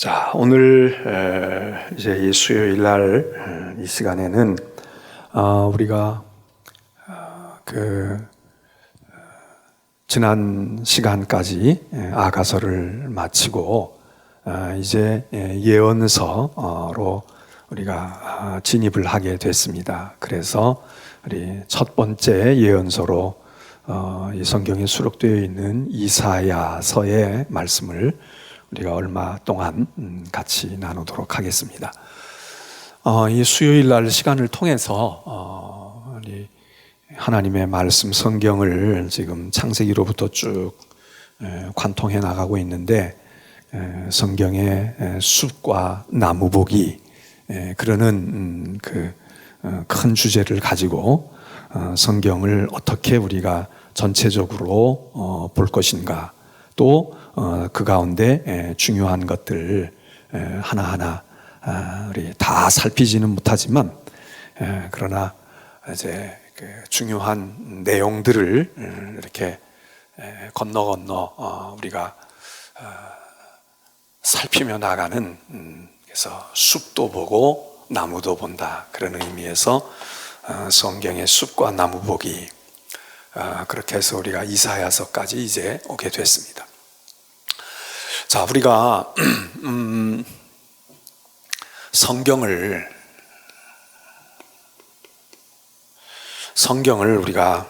자, 오늘 이제 이 수요일 날 이 시간에는 우리가 지난 시간까지 아가서를 마치고 이제 예언서로 우리가 진입을 하게 됐습니다. 그래서 우리 첫 번째 예언서로 이 성경에 수록되어 있는 이사야서의 말씀을 우리가 얼마 동안 같이 나누도록 하겠습니다. 이 수요일 날 시간을 통해서 우리 하나님의 말씀 성경을 지금 창세기로부터 쭉 관통해 나가고 있는데 성경의 숲과 나무보기 그러는 그 큰 주제를 가지고 성경을 어떻게 우리가 전체적으로 볼 것인가, 또 그 가운데 중요한 것들 하나하나 우리 다 살피지는 못하지만 그러나 이제 그 중요한 내용들을 이렇게 건너 우리가 살피며 나가는, 그래서 숲도 보고 나무도 본다, 그런 의미에서 성경의 숲과 나무 보기, 그렇게 해서 우리가 이사야서까지 이제 오게 됐습니다. 자, 우리가 성경을 우리가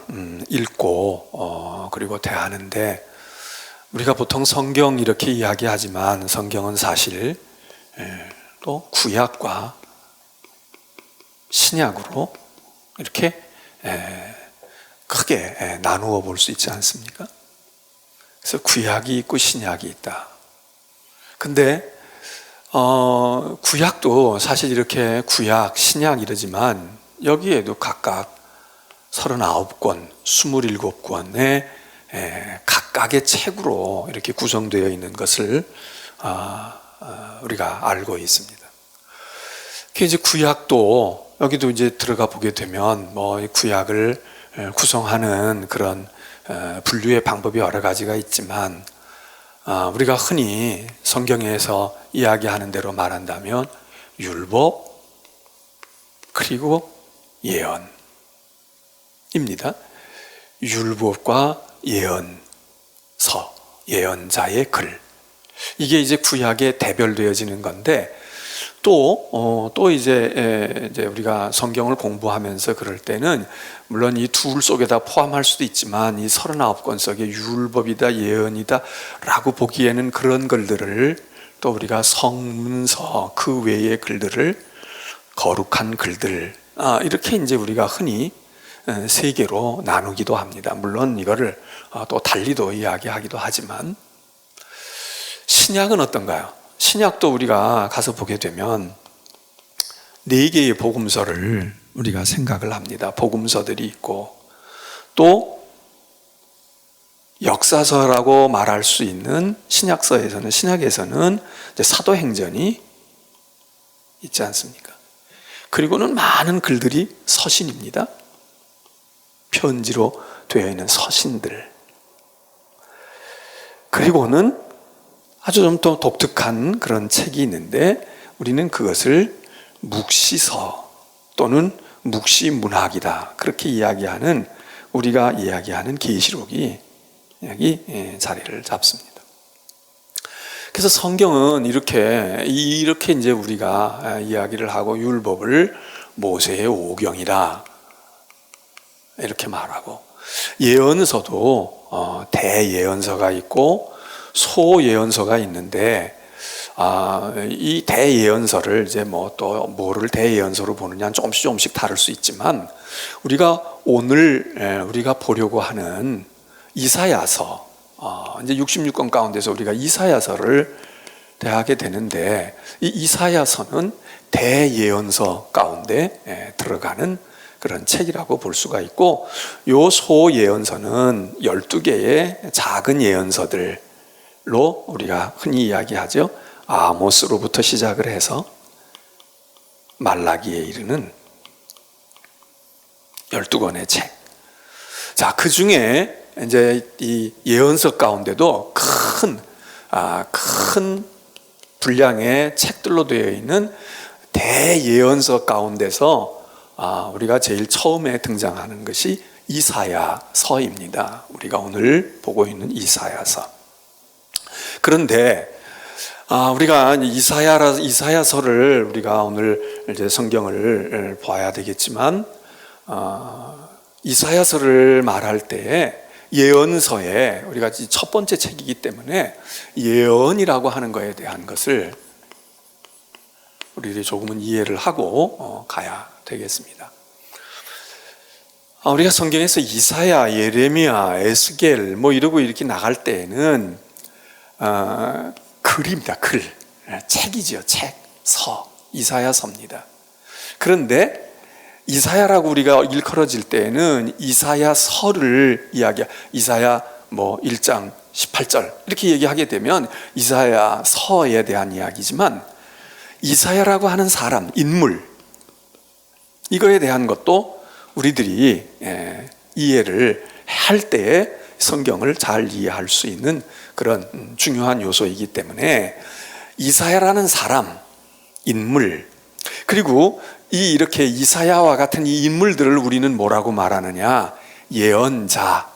읽고 그리고 대하는데, 우리가 보통 성경 이렇게 이야기하지만 성경은 사실 또 구약과 신약으로 이렇게 크게 나누어 볼 수 있지 않습니까? 그래서 구약이 있고 신약이 있다. 근데 구약도 사실 이렇게 구약, 신약 이러지만 여기에도 각각 39권, 27권의 각각의 책으로 이렇게 구성되어 있는 것을 우리가 알고 있습니다. 이제 구약도 여기도 이제 들어가 보게 되면 이 구약을 구성하는 그런 분류의 방법이 여러 가지가 있지만, 우리가 흔히 성경에서 이야기하는 대로 말한다면 율법 그리고 예언입니다. 율법과 예언서, 예언자의 글, 이게 이제 구약에 대별되어지는 건데, 또 이제 우리가 성경을 공부하면서 그럴 때는 물론 이 둘 속에다 포함할 수도 있지만 이 39권 속에 율법이다, 예언이다 라고 보기에는 그런 글들을, 또 우리가 성문서 그 외의 글들을 거룩한 글들, 이렇게 이제 우리가 흔히 세 개로 나누기도 합니다. 물론 이거를 또 달리도 이야기하기도 하지만, 신약은 어떤가요? 신약도 우리가 가서 보게 되면 4개의 복음서를 우리가 생각을 합니다. 복음서들이 있고, 또 역사서라고 말할 수 있는 신약에서는 이제 사도행전이 있지 않습니까? 그리고는 많은 글들이 서신입니다. 편지로 되어 있는 서신들. 그리고는 아주 좀 더 독특한 그런 책이 있는데, 우리는 그것을 묵시서 또는 묵시문학이다, 그렇게 이야기하는, 우리가 이야기하는 계시록이 여기 자리를 잡습니다. 그래서 성경은 이렇게 이제 우리가 이야기를 하고, 율법을 모세의 오경이라 이렇게 말하고, 예언서도 대예언서가 있고 소예언서가 있는데, 이 대예언서를 이제 또 뭐를 대예언서로 보느냐는 조금씩 다를 수 있지만, 우리가 오늘 우리가 보려고 하는 이사야서, 이제 66권 가운데서 우리가 이사야서를 대하게 되는데, 이 이사야서는 대예언서 가운데 들어가는 그런 책이라고 볼 수가 있고, 요 소예언서는 12개의 작은 예언서들로 우리가 흔히 이야기하죠. 아모스로부터 시작을 해서 말라기에 이르는 12권의 책. 자, 그 중에 이제 이 예언서 가운데도 큰 분량의 책들로 되어 있는 대예언서 가운데서 우리가 제일 처음에 등장하는 것이 이사야서입니다. 우리가 오늘 보고 있는 이사야서. 그런데 우리가 이사야서를 우리가 오늘 이제 성경을 봐야 되겠지만 이사야서를 말할 때에 예언서에 우리가 첫 번째 책이기 때문에 예언이라고 하는 것에 대한 것을 우리들이 조금은 이해를 하고 가야 되겠습니다. 우리가 성경에서 이사야, 예레미야, 에스겔 이러고 이렇게 나갈 때에는 글입니다. 글, 책이지요. 책, 서, 이사야서입니다. 그런데 이사야라고 우리가 일컬어질 때에는 이사야서를 이사야 1장 18절 이렇게 얘기하게 되면 이사야서에 대한 이야기지만 이사야라고 하는 사람, 인물, 이거에 대한 것도 우리들이 이해를 할 때에 성경을 잘 이해할 수 있는 그런 중요한 요소이기 때문에 이사야라는 사람, 인물, 그리고 이렇게 이사야와 같은 이 인물들을 우리는 뭐라고 말하느냐? 예언자,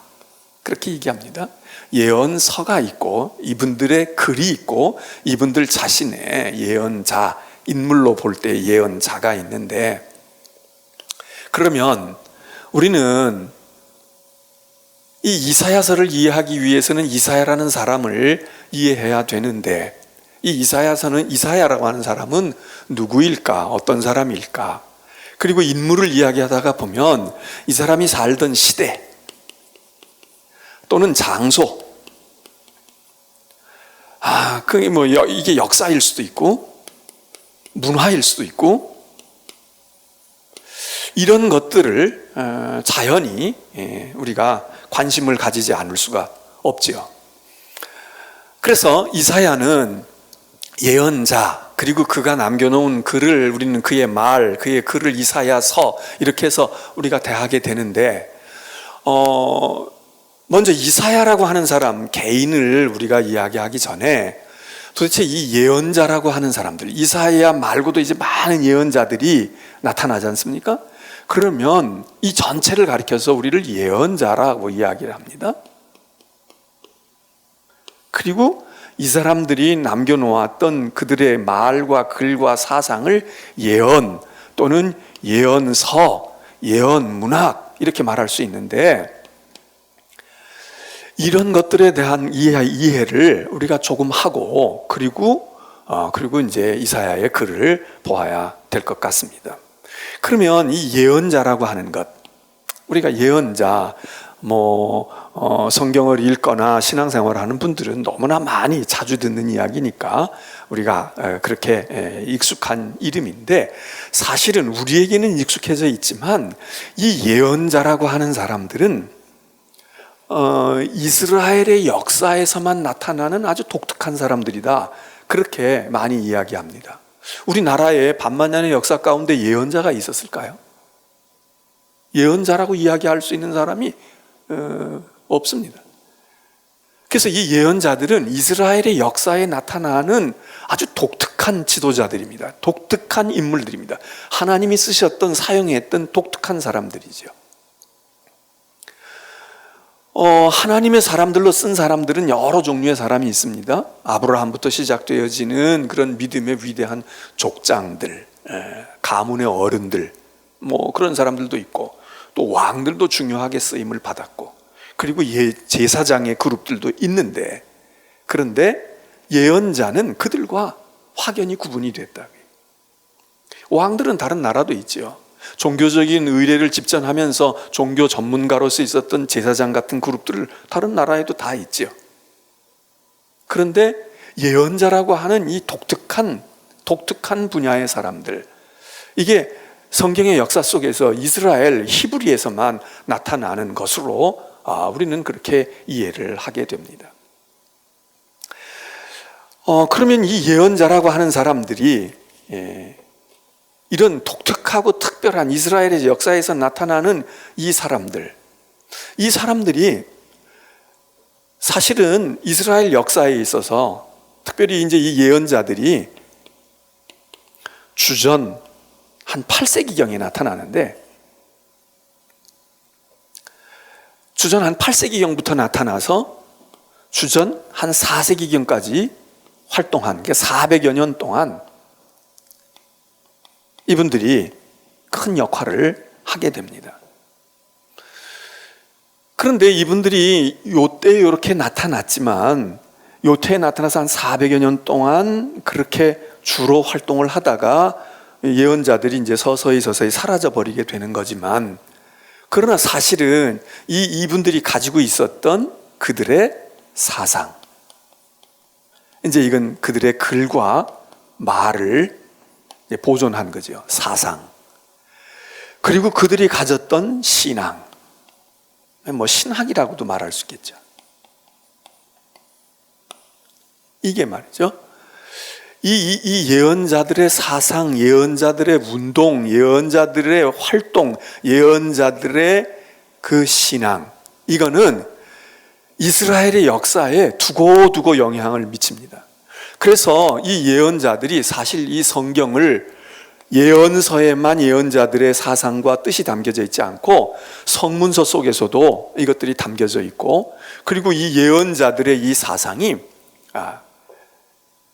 그렇게 얘기합니다. 예언서가 있고 이분들의 글이 있고 이분들 자신의 예언자, 인물로 볼 때 예언자가 있는데, 그러면 우리는 이 이사야서를 이해하기 위해서는 이사야라는 사람을 이해해야 되는데, 이 이사야라고 하는 사람은 누구일까? 어떤 사람일까? 그리고 인물을 이야기하다가 보면 이 사람이 살던 시대 또는 장소, 그게 이게 역사일 수도 있고 문화일 수도 있고 이런 것들을 자연히 우리가 관심을 가지지 않을 수가 없지요. 그래서 이사야는 예언자, 그리고 그가 남겨놓은 글을 우리는 그의 말, 그의 글을 이사야서 이렇게 해서 우리가 대하게 되는데, 먼저 이사야라고 하는 사람 개인을 우리가 이야기하기 전에 도대체 이 예언자라고 하는 사람들, 이사야 말고도 이제 많은 예언자들이 나타나지 않습니까? 그러면 이 전체를 가리켜서 우리를 예언자라고 이야기를 합니다. 그리고 이 사람들이 남겨놓았던 그들의 말과 글과 사상을 예언 또는 예언서, 예언문학 이렇게 말할 수 있는데, 이런 것들에 대한 이해를 우리가 조금 하고 그리고 이제 이사야의 글을 보아야 될 것 같습니다. 그러면 이 예언자라고 하는 것, 우리가 예언자 성경을 읽거나 신앙생활을 하는 분들은 너무나 많이 자주 듣는 이야기니까 우리가 그렇게 익숙한 이름인데, 사실은 우리에게는 익숙해져 있지만 이 예언자라고 하는 사람들은 이스라엘의 역사에서만 나타나는 아주 독특한 사람들이다, 그렇게 많이 이야기합니다. 우리나라에 반만년의 역사 가운데 예언자가 있었을까요? 예언자라고 이야기할 수 있는 사람이 없습니다. 그래서 이 예언자들은 이스라엘의 역사에 나타나는 아주 독특한 지도자들입니다. 독특한 인물들입니다. 하나님이 쓰셨던, 사용했던 독특한 사람들이죠. 하나님의 사람들로 쓴 사람들은 여러 종류의 사람이 있습니다. 아브라함부터 시작되어지는 그런 믿음의 위대한 족장들, 가문의 어른들, 그런 사람들도 있고, 또 왕들도 중요하게 쓰임을 받았고, 그리고 제사장의 그룹들도 있는데, 그런데 예언자는 그들과 확연히 구분이 됐다. 왕들은 다른 나라도 있죠. 종교적인 의례를 집전하면서 종교 전문가로서 있었던 제사장 같은 그룹들을 다른 나라에도 다 있죠. 그런데 예언자라고 하는 이 독특한 분야의 사람들, 이게 성경의 역사 속에서 이스라엘 히브리에서만 나타나는 것으로 우리는 그렇게 이해를 하게 됩니다. 그러면 이 예언자라고 하는 사람들이 이런 독특하고 특별한 이스라엘의 역사에서 나타나는 이 사람들이 사실은 이스라엘 역사에 있어서 특별히 이제 이 예언자들이 주전 한 8세기경에 나타나는데, 주전 한 8세기경부터 나타나서 주전 한 4세기경까지 활동한 게 400여 년 동안 이분들이 큰 역할을 하게 됩니다. 그런데 이분들이 요때 이렇게 나타났지만, 요때에 나타나서 한 400여 년 동안 그렇게 주로 활동을 하다가 예언자들이 이제 서서히 사라져 버리게 되는 거지만, 그러나 사실은 이분들이 가지고 있었던 그들의 사상, 이제 이건 그들의 글과 말을 보존한 거죠. 사상. 그리고 그들이 가졌던 신앙, 뭐 신학이라고도 말할 수 있겠죠. 이게 말이죠, 이 예언자들의 사상, 예언자들의 운동, 예언자들의 활동, 예언자들의 그 신앙, 이거는 이스라엘의 역사에 두고두고 영향을 미칩니다. 그래서 이 예언자들이 사실 이 성경을 예언서에만 예언자들의 사상과 뜻이 담겨져 있지 않고 성문서 속에서도 이것들이 담겨져 있고, 그리고 이 예언자들의 이 사상이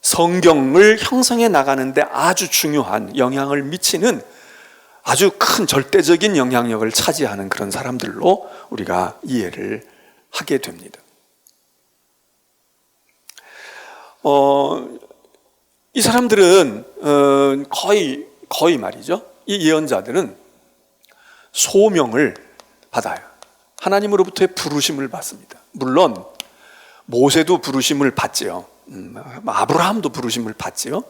성경을 형성해 나가는데 아주 중요한 영향을 미치는 아주 큰 절대적인 영향력을 차지하는 그런 사람들로 우리가 이해를 하게 됩니다. 이 사람들은 거의 말이죠, 이 예언자들은 소명을 받아요. 하나님으로부터의 부르심을 받습니다. 물론 모세도 부르심을 받지요. 아브라함도 부르심을 받지요.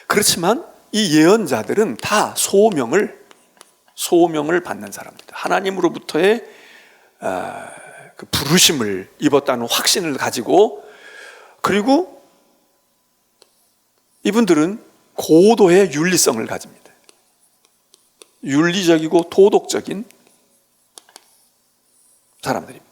그렇지만 이 예언자들은 다 소명을 받는 사람입니다. 하나님으로부터의 그 부르심을 입었다는 확신을 가지고, 그리고 이분들은 고도의 윤리성을 가집니다. 윤리적이고 도덕적인 사람들입니다.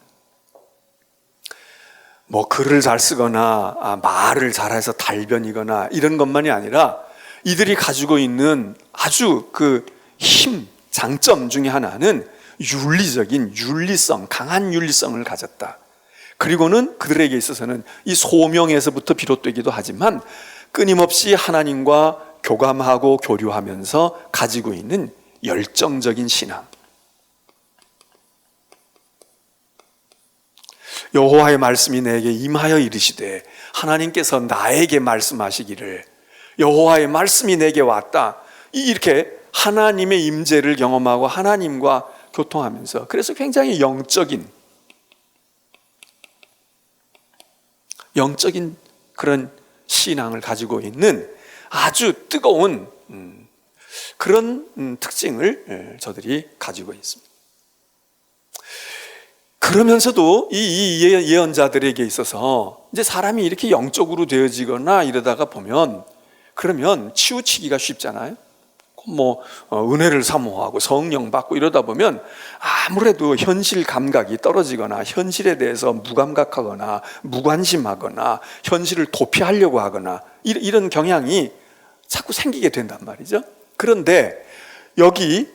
뭐 글을 잘 쓰거나 말을 잘해서 달변이거나 이런 것만이 아니라 이들이 가지고 있는 아주 그 장점 중에 하나는 윤리적인 윤리성, 강한 윤리성을 가졌다. 그리고는 그들에게 있어서는 이 소명에서부터 비롯되기도 하지만 끊임없이 하나님과 교감하고 교류하면서 가지고 있는 열정적인 신앙. 여호와의 말씀이 내게 임하여 이르시되, 하나님께서 나에게 말씀하시기를, 여호와의 말씀이 내게 왔다. 이렇게 하나님의 임재를 경험하고 하나님과 교통하면서, 그래서 굉장히 영적인 그런 신앙을 가지고 있는 아주 뜨거운 그런 특징을 저들이 가지고 있습니다. 그러면서도 이 예언자들에게 있어서 이제 사람이 이렇게 영적으로 되어지거나 이러다가 보면, 그러면 치우치기가 쉽잖아요. 뭐 은혜를 사모하고 성령 받고 이러다 보면 아무래도 현실 감각이 떨어지거나 현실에 대해서 무감각하거나 무관심하거나 현실을 도피하려고 하거나 이런 경향이 자꾸 생기게 된단 말이죠. 그런데 여기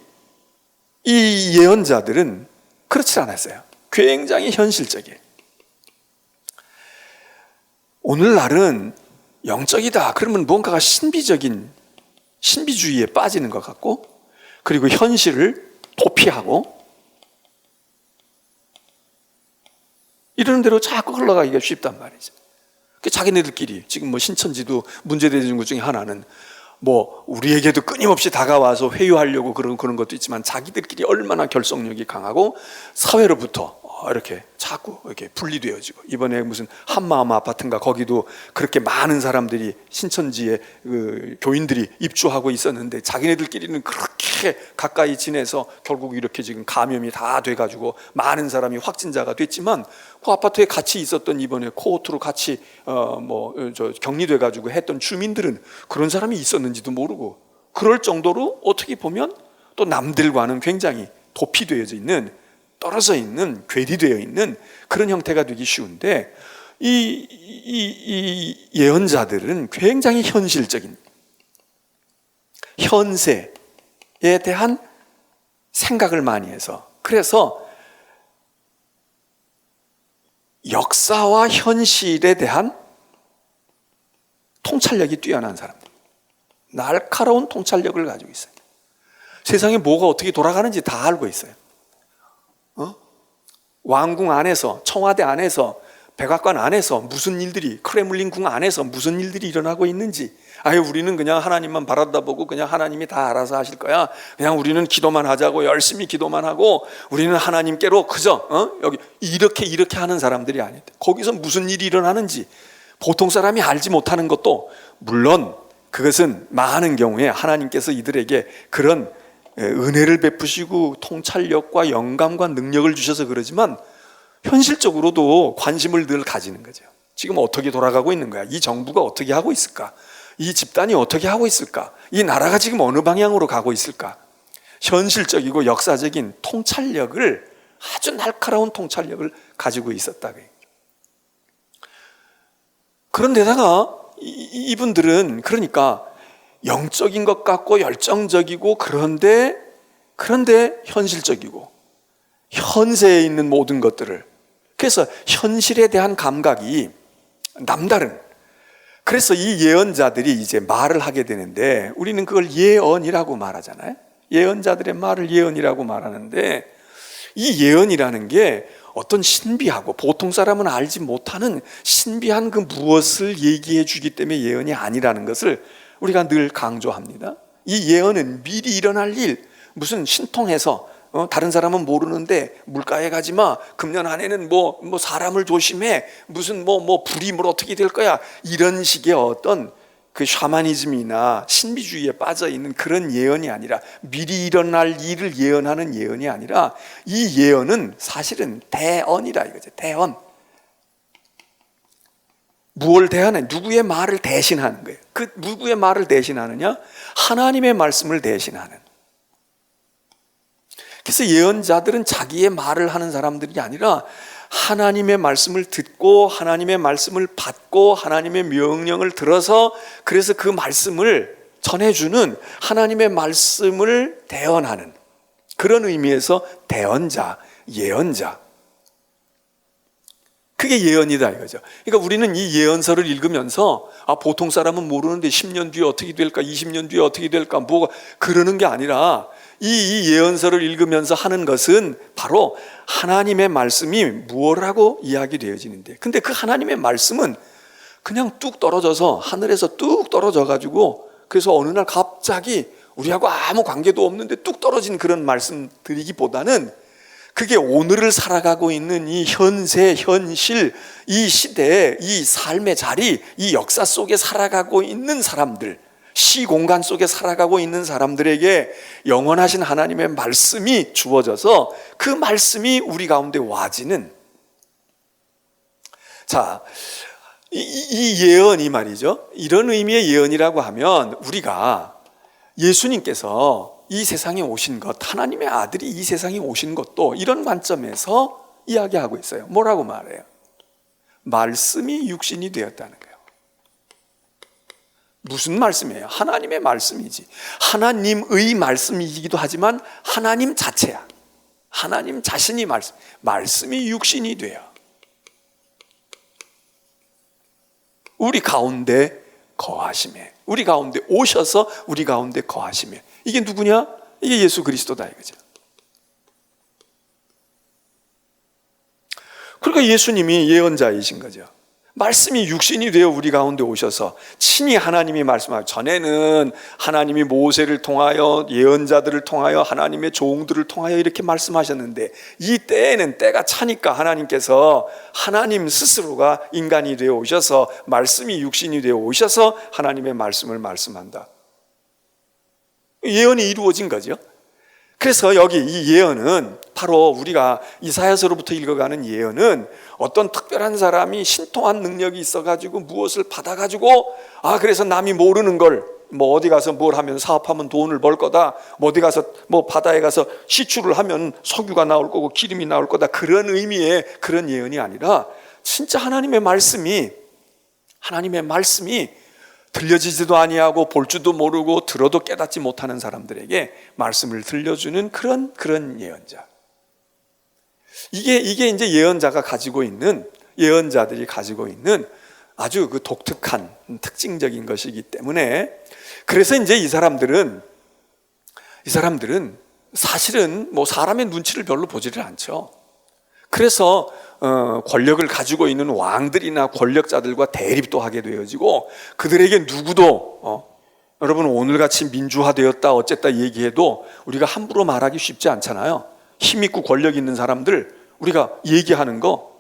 이 예언자들은 그렇지 않았어요. 굉장히 현실적이에요. 오늘날은 영적이다 그러면 뭔가가 신비주의에 빠지는 것 같고, 그리고 현실을 도피하고 이러는 대로 자꾸 흘러가기가 쉽단 말이죠. 자기네들끼리 지금 뭐 신천지도 문제되는 것 중에 하나는 뭐 우리에게도 끊임없이 다가와서 회유하려고 그런 것도 있지만, 자기들끼리 얼마나 결속력이 강하고 사회로부터 이렇게 자꾸 이렇게 분리되어지고, 이번에 무슨 한마음 아파트인가 거기도 그렇게 많은 사람들이 신천지의 그 교인들이 입주하고 있었는데 자기네들끼리는 그렇게 가까이 지내서 결국 이렇게 지금 감염이 다 돼가지고 많은 사람이 확진자가 됐지만, 그 아파트에 같이 있었던 이번에 코호트로 같이 격리돼가지고 했던 주민들은 그런 사람이 있었는지도 모르고, 그럴 정도로 어떻게 보면 또 남들과는 굉장히 도피되어져 있는, 떨어져 있는, 괴리되어 있는 그런 형태가 되기 쉬운데, 이 예언자들은 굉장히 현실적인 현세에 대한 생각을 많이 해서, 그래서 역사와 현실에 대한 통찰력이 뛰어난 사람들, 날카로운 통찰력을 가지고 있어요. 세상에 뭐가 어떻게 돌아가는지 다 알고 있어요. 왕궁 안에서, 청와대 안에서, 백악관 안에서 무슨 일들이, 크레물린 궁 안에서 무슨 일들이 일어나고 있는지, 아예 우리는 그냥 하나님만 바라다보고 그냥 하나님이 다 알아서 하실 거야, 그냥 우리는 기도만 하자고, 열심히 기도만 하고 우리는 하나님께로 그저 여기 이렇게 하는 사람들이 아닌데, 거기서 무슨 일이 일어나는지 보통 사람이 알지 못하는 것도, 물론 그것은 많은 경우에 하나님께서 이들에게 그런 은혜를 베푸시고 통찰력과 영감과 능력을 주셔서 그러지만, 현실적으로도 관심을 늘 가지는 거죠. 지금 어떻게 돌아가고 있는 거야? 이 정부가 어떻게 하고 있을까? 이 집단이 어떻게 하고 있을까? 이 나라가 지금 어느 방향으로 가고 있을까? 현실적이고 역사적인 통찰력을, 아주 날카로운 통찰력을 가지고 있었다. 그런데다가 이분들은 그러니까 영적인 것 같고 열정적이고, 그런데 현실적이고 현세에 있는 모든 것들을, 그래서 현실에 대한 감각이 남다른, 그래서 이 예언자들이 이제 말을 하게 되는데, 우리는 그걸 예언이라고 말하잖아요. 예언자들의 말을 예언이라고 말하는데, 이 예언이라는 게 어떤 신비하고 보통 사람은 알지 못하는 신비한 그 무엇을 얘기해 주기 때문에 예언이 아니라는 것을 우리가 늘 강조합니다. 이 예언은 미리 일어날 일, 무슨 신통해서 다른 사람은 모르는데 물가에 가지 마, 금년 안에는 뭐 사람을 조심해, 무슨 불이 어떻게 될 거야, 이런 식의 어떤 그 샤머니즘이나 신비주의에 빠져 있는 그런 예언이 아니라, 미리 일어날 일을 예언하는 예언이 아니라, 이 예언은 사실은 대언이라 이거죠. 대언. 무엇을 대하는, 누구의 말을 대신하는 거예요. 그 누구의 말을 대신하느냐? 하나님의 말씀을 대신하는. 그래서 예언자들은 자기의 말을 하는 사람들이 아니라, 하나님의 말씀을 듣고 하나님의 말씀을 받고 하나님의 명령을 들어서, 그래서 그 말씀을 전해주는, 하나님의 말씀을 대언하는, 그런 의미에서 대언자, 예언자, 그게 예언이다 이거죠. 그러니까 우리는 이 예언서를 읽으면서 보통 사람은 모르는데 10년 뒤에 어떻게 될까, 20년 뒤에 어떻게 될까, 뭐가 그러는 게 아니라, 이 예언서를 읽으면서 하는 것은 바로 하나님의 말씀이 무엇이라고 이야기되어지는데, 근데 그 하나님의 말씀은 그냥 뚝 떨어져서, 하늘에서 뚝 떨어져 가지고, 그래서 어느 날 갑자기 우리하고 아무 관계도 없는데 뚝 떨어진 그런 말씀드리기보다는, 그게 오늘을 살아가고 있는 이 현세, 현실, 이 시대에, 이 삶의 자리, 이 역사 속에 살아가고 있는 사람들, 시공간 속에 살아가고 있는 사람들에게 영원하신 하나님의 말씀이 주어져서 그 말씀이 우리 가운데 와지는, 자, 이 예언이 말이죠, 이런 의미의 예언이라고 하면, 우리가 예수님께서 이 세상에 오신 것, 하나님의 아들이 이 세상에 오신 것도 이런 관점에서 이야기하고 있어요. 뭐라고 말해요? 말씀이 육신이 되었다는 거예요. 무슨 말씀이에요? 하나님의 말씀이지. 하나님의 말씀이기도 하지만 하나님 자체야. 하나님 자신이 말씀이 육신이 돼요. 우리 가운데 거하심에, 우리 가운데 오셔서 우리 가운데 거하심에, 이게 누구냐? 이게 예수 그리스도다 이거죠. 그러니까 예수님이 예언자이신 거죠. 말씀이 육신이 되어 우리 가운데 오셔서 친히 하나님이 말씀하고, 전에는 하나님이 모세를 통하여, 예언자들을 통하여, 하나님의 종들을 통하여 이렇게 말씀하셨는데, 이 때에는 때가 차니까 하나님께서, 하나님 스스로가 인간이 되어 오셔서 말씀이 육신이 되어 오셔서 하나님의 말씀을 말씀한다. 예언이 이루어진 거죠. 그래서 여기 이 예언은 바로 우리가 이사야서로부터 읽어가는 예언은, 어떤 특별한 사람이 신통한 능력이 있어가지고 무엇을 받아가지고, 그래서 남이 모르는 걸, 어디 가서 뭘 하면 사업하면 돈을 벌 거다, 어디 가서 바다에 가서 시추를 하면 석유가 나올 거고 기름이 나올 거다, 그런 의미의 그런 예언이 아니라, 진짜 하나님의 말씀이 들려지지도 아니하고 볼 줄도 모르고 들어도 깨닫지 못하는 사람들에게 말씀을 들려주는 그런 예언자. 이게 이제 예언자들이 가지고 있는 아주 그 독특한 특징적인 것이기 때문에, 그래서 이제 이 사람들은 사실은 뭐 사람의 눈치를 별로 보지를 않죠. 그래서 권력을 가지고 있는 왕들이나 권력자들과 대립도 하게 되어지고, 그들에게 누구도 여러분 오늘같이 민주화되었다 어쨌다 얘기해도 우리가 함부로 말하기 쉽지 않잖아요. 힘있고 권력 있는 사람들 우리가 얘기하는 거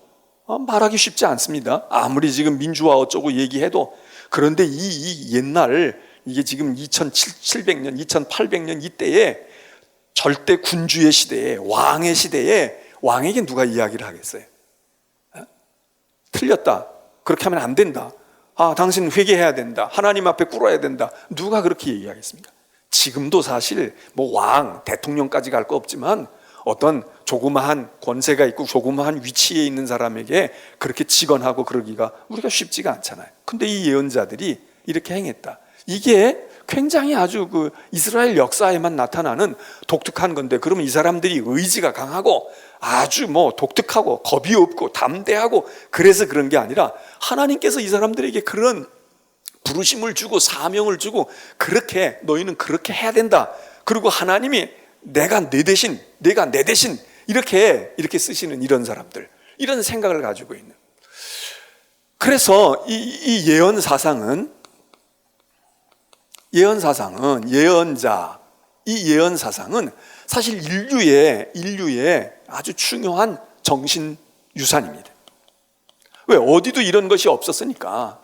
말하기 쉽지 않습니다. 아무리 지금 민주화 어쩌고 얘기해도. 그런데 이 옛날, 이게 지금 2700년 2800년 이때에 절대 군주의 시대에, 왕의 시대에 왕에게 누가 이야기를 하겠어요? 틀렸다, 그렇게 하면 안 된다, 당신 회개해야 된다, 하나님 앞에 꿇어야 된다, 누가 그렇게 얘기하겠습니까? 지금도 사실 뭐 왕, 대통령까지 갈 거 없지만 어떤 조그마한 권세가 있고 조그마한 위치에 있는 사람에게 그렇게 직언하고 그러기가 우리가 쉽지가 않잖아요. 근데 이 예언자들이 이렇게 행했다. 이게 굉장히 아주 그 이스라엘 역사에만 나타나는 독특한 건데, 그러면 이 사람들이 의지가 강하고 아주 뭐 독특하고 겁이 없고 담대하고 그래서 그런 게 아니라, 하나님께서 이 사람들에게 그런 부르심을 주고 사명을 주고, 그렇게 너희는 그렇게 해야 된다, 그리고 하나님이 내가 내 대신 이렇게 쓰시는 이런 사람들, 이런 생각을 가지고 있는. 그래서 이 예언 사상은 사실 인류의 아주 중요한 정신 유산입니다. 왜? 어디도 이런 것이 없었으니까.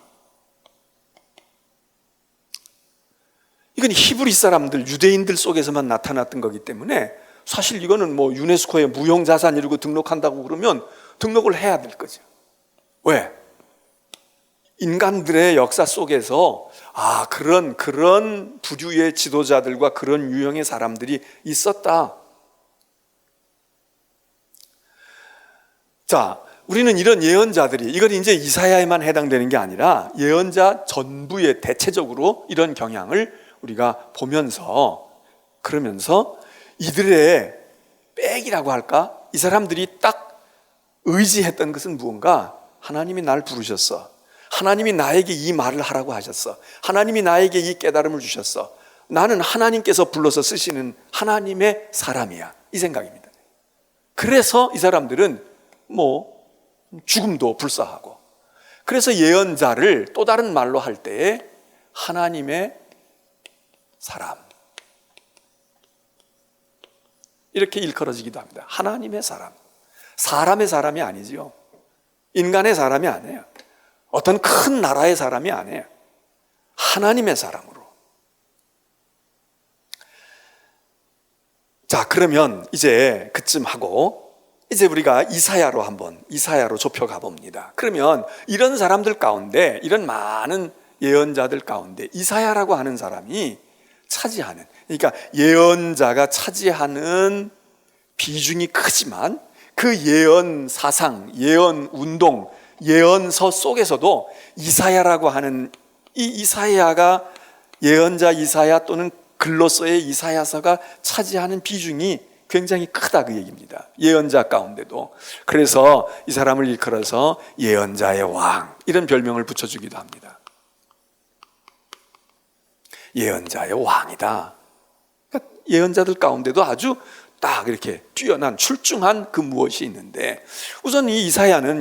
이건 히브리 사람들, 유대인들 속에서만 나타났던 거기 때문에, 사실 이거는 뭐 유네스코에 무형자산 이러고 등록한다고 그러면 등록을 해야 될 거죠. 왜? 인간들의 역사 속에서 그런 부류의 지도자들과 그런 유형의 사람들이 있었다. 자, 우리는 이런 예언자들이, 이건 이제 이사야에만 해당되는 게 아니라 예언자 전부에 대체적으로 이런 경향을 우리가 보면서, 그러면서 이들의 백이라고 할까? 이 사람들이 딱 의지했던 것은 무언가, 하나님이 날 부르셨어, 하나님이 나에게 이 말을 하라고 하셨어, 하나님이 나에게 이 깨달음을 주셨어, 나는 하나님께서 불러서 쓰시는 하나님의 사람이야, 이 생각입니다. 그래서 이 사람들은 뭐 죽음도 불사하고, 그래서 예언자를 또 다른 말로 할 때에 하나님의 사람, 이렇게 일컬어지기도 합니다. 하나님의 사람. 사람의 사람이 아니지요. 인간의 사람이 아니에요. 어떤 큰 나라의 사람이 아니에요. 하나님의 사람으로. 자, 그러면 이제 그쯤 하고 이제 우리가 이사야로 좁혀가 봅니다. 그러면 이런 사람들 가운데, 이런 많은 예언자들 가운데 이사야라고 하는 사람이 차지하는, 그러니까 예언자가 차지하는 비중이 크지만, 그 예언 사상, 예언 운동, 예언서 속에서도 이사야라고 하는 이 이사야가, 예언자 이사야 또는 글로서의 이사야서가 차지하는 비중이 굉장히 크다, 그 얘기입니다. 예언자 가운데도. 그래서 이 사람을 일컬어서 예언자의 왕, 이런 별명을 붙여주기도 합니다. 예언자의 왕이다. 그러니까 예언자들 가운데도 아주 딱 이렇게 뛰어난 출중한 그 무엇이 있는데, 우선 이 이사야라고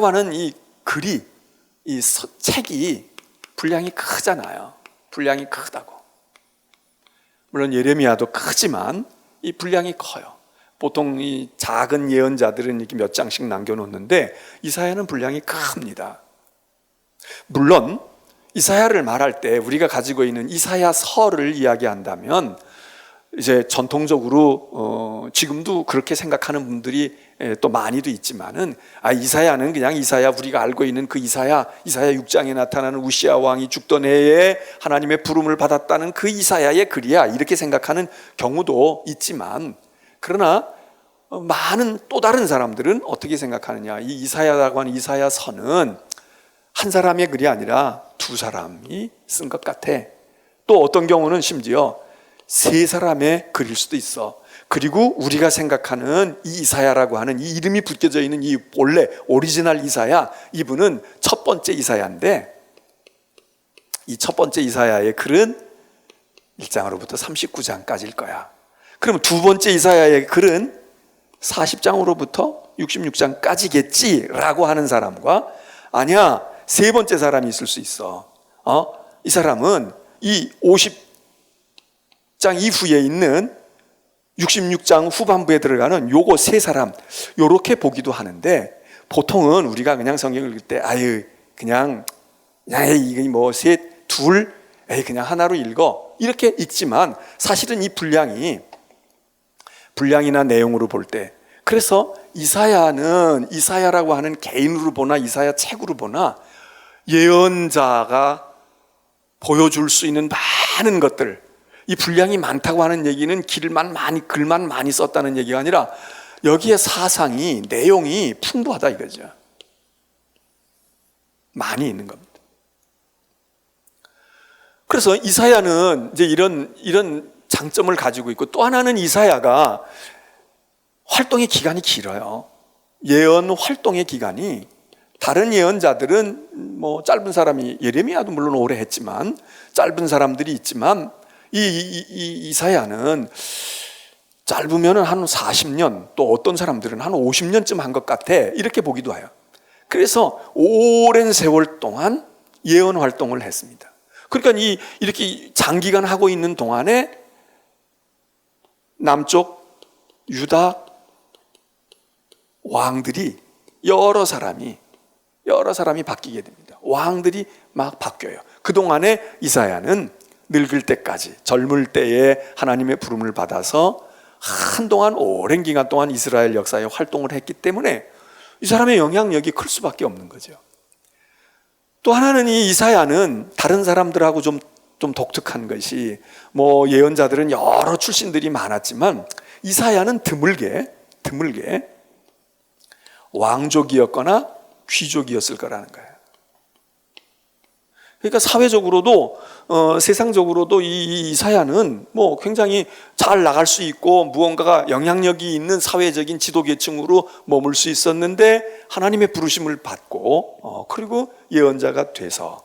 하는 이 글이, 이 책이 분량이 크잖아요. 분량이 크다고. 물론 예레미야도 크지만 이 분량이 커요. 보통 이 작은 예언자들은 이렇게 몇 장씩 남겨놓는데 이사야는 분량이 큽니다. 물론 이사야를 말할 때 우리가 가지고 있는 이사야서를 이야기한다면, 이제 전통적으로 지금도 그렇게 생각하는 분들이 또 많이도 있지만은, 이사야는 그냥 이사야, 우리가 알고 있는 그 이사야 6장에 나타나는 우시야 왕이 죽던 해에 하나님의 부름을 받았다는 그 이사야의 글이야, 이렇게 생각하는 경우도 있지만, 그러나 많은 또 다른 사람들은 어떻게 생각하느냐, 이 이사야라고 하는 이사야서는 한 사람의 글이 아니라 두 사람이 쓴 것 같아. 또 어떤 경우는 심지어 세 사람의 글일 수도 있어. 그리고 우리가 생각하는 이 이사야라고 하는 이 이름이 붙여져 있는 이 원래 오리지널 이사야, 이분은 첫 번째 이사야인데, 이 첫 번째 이사야의 글은 1장으로부터 39장까지일 거야. 그러면 두 번째 이사야의 글은 40장으로부터 66장까지겠지라고 하는 사람과, 아니야, 세 번째 사람이 있을 수 있어. 이 사람은 이 50장 이후에 있는 66장 후반부에 들어가는 요거 세 사람, 요렇게 보기도 하는데, 보통은 우리가 그냥 성경을 읽을 때 그냥 이게 뭐 셋, 둘, 그냥 하나로 읽어, 이렇게 읽지만 사실은 이 분량이나 내용으로 볼 때, 그래서 이사야는 이사야라고 하는 개인으로 보나 이사야 책으로 보나 예언자가 보여줄 수 있는 많은 것들, 이 분량이 많다고 하는 얘기는 글만 많이 썼다는 얘기가 아니라 여기에 사상이, 내용이 풍부하다 이거죠. 많이 있는 겁니다. 그래서 이사야는 이제 이런 장점을 가지고 있고, 또 하나는 이사야가 활동의 기간이 길어요. 예언 활동의 기간이, 다른 예언자들은 뭐 짧은 사람이, 예레미야도 물론 오래 했지만 짧은 사람들이 있지만, 이사야는 짧으면 한 40년, 또 어떤 사람들은 한 50년쯤 한 것 같아, 이렇게 보기도 해요. 그래서 오랜 세월 동안 예언 활동을 했습니다. 그러니까 이렇게 장기간 하고 있는 동안에 남쪽 유다 왕들이 여러 사람이 바뀌게 됩니다. 왕들이 막 바뀌어요. 그동안에 이사야는 늙을 때까지, 젊을 때에 하나님의 부름을 받아서 한동안 오랜 기간 동안 이스라엘 역사에 활동을 했기 때문에 이 사람의 영향력이 클 수밖에 없는 거죠. 또 하나는 이 이사야는 다른 사람들하고 좀 독특한 것이, 뭐 예언자들은 여러 출신들이 많았지만 이사야는 드물게 왕족이었거나 귀족이었을 거라는 거예요. 그러니까 사회적으로도 세상적으로도 이 이사야는 뭐 굉장히 잘 나갈 수 있고 무언가가 영향력이 있는 사회적인 지도계층으로 머물 수 있었는데, 하나님의 부르심을 받고 그리고 예언자가 돼서,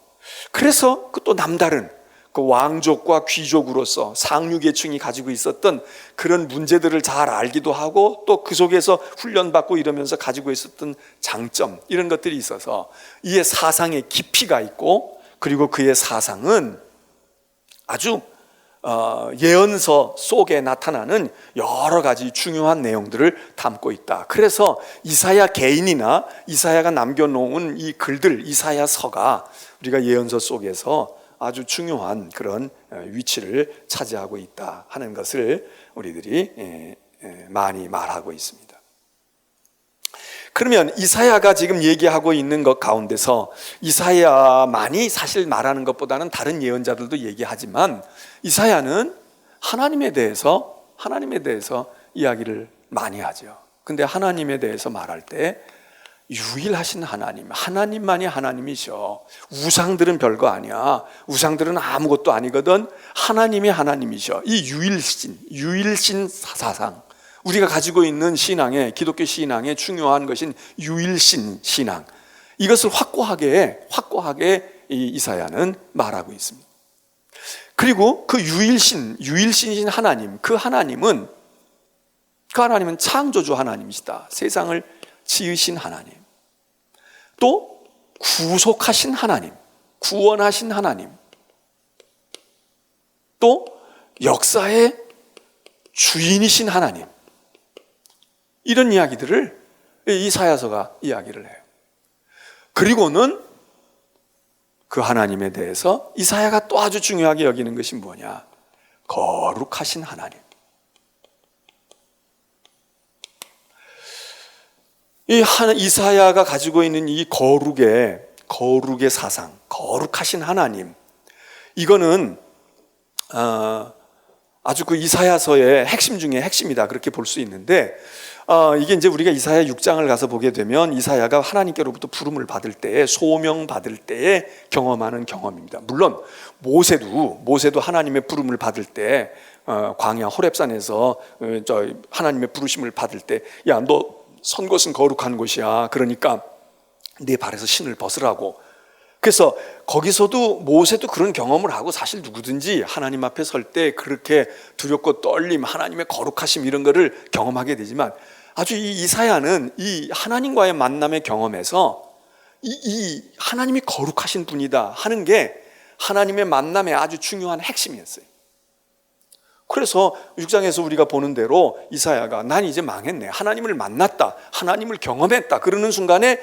그래서 그 또 남다른 그 왕족과 귀족으로서 상류계층이 가지고 있었던 그런 문제들을 잘 알기도 하고, 또 그 속에서 훈련받고 이러면서 가지고 있었던 장점, 이런 것들이 있어서 이의 사상에 깊이가 있고, 그리고 그의 사상은 아주 예언서 속에 나타나는 여러 가지 중요한 내용들을 담고 있다. 그래서 이사야 개인이나 이사야가 남겨놓은 이 글들, 이사야서가 우리가 예언서 속에서 아주 중요한 그런 위치를 차지하고 있다 하는 것을 우리들이 많이 말하고 있습니다. 그러면 이사야가 지금 얘기하고 있는 것 가운데서, 이사야만이 사실 말하는 것보다는 다른 예언자들도 얘기하지만, 이사야는 하나님에 대해서 이야기를 많이 하죠. 근데 하나님에 대해서 말할 때 유일하신 하나님만이 하나님이셔. 우상들은 별거 아니야. 우상들은 아무것도 아니거든. 하나님이 하나님이셔. 이 유일신 사상, 우리가 가지고 있는 신앙의, 기독교 신앙의 중요한 것인 유일신 신앙, 이것을 확고하게 이 이사야는 말하고 있습니다. 그리고 그 유일신이신 하나님, 그 하나님은 창조주 하나님이시다. 세상을 지으신 하나님, 또 구속하신 하나님, 구원하신 하나님, 또 역사의 주인이신 하나님, 이런 이야기들을 이사야서가 이야기를 해요. 그리고는 그 하나님에 대해서 이사야가 또 아주 중요하게 여기는 것이 뭐냐? 거룩하신 하나님. 이사야가 가지고 있는 이 거룩의 사상, 거룩하신 하나님, 이거는 아주 그 이사야서의 핵심 중에 핵심이다, 그렇게 볼 수 있는데, 이게 이제 우리가 이사야 6장을 가서 보게 되면 이사야가 하나님께로부터 부름을 받을 때에, 소명 받을 때에 경험하는 경험입니다. 물론 모세도 하나님의 부름을 받을 때, 광야 호렙산에서 하나님의 부르심을 받을 때, 야, 너 선 곳은 거룩한 곳이야, 그러니까 네 발에서 신을 벗으라고. 그래서 거기서도 모세도 그런 경험을 하고, 사실 누구든지 하나님 앞에 설 때 그렇게 두렵고 떨림, 하나님의 거룩하심, 이런 거를 경험하게 되지만, 아주 이 이사야는 이 하나님과의 만남의 경험에서 이 하나님이 거룩하신 분이다 하는 게 하나님의 만남의 아주 중요한 핵심이었어요. 그래서 6장에서 우리가 보는 대로 이사야가 난 이제 망했네, 하나님을 만났다, 하나님을 경험했다, 그러는 순간에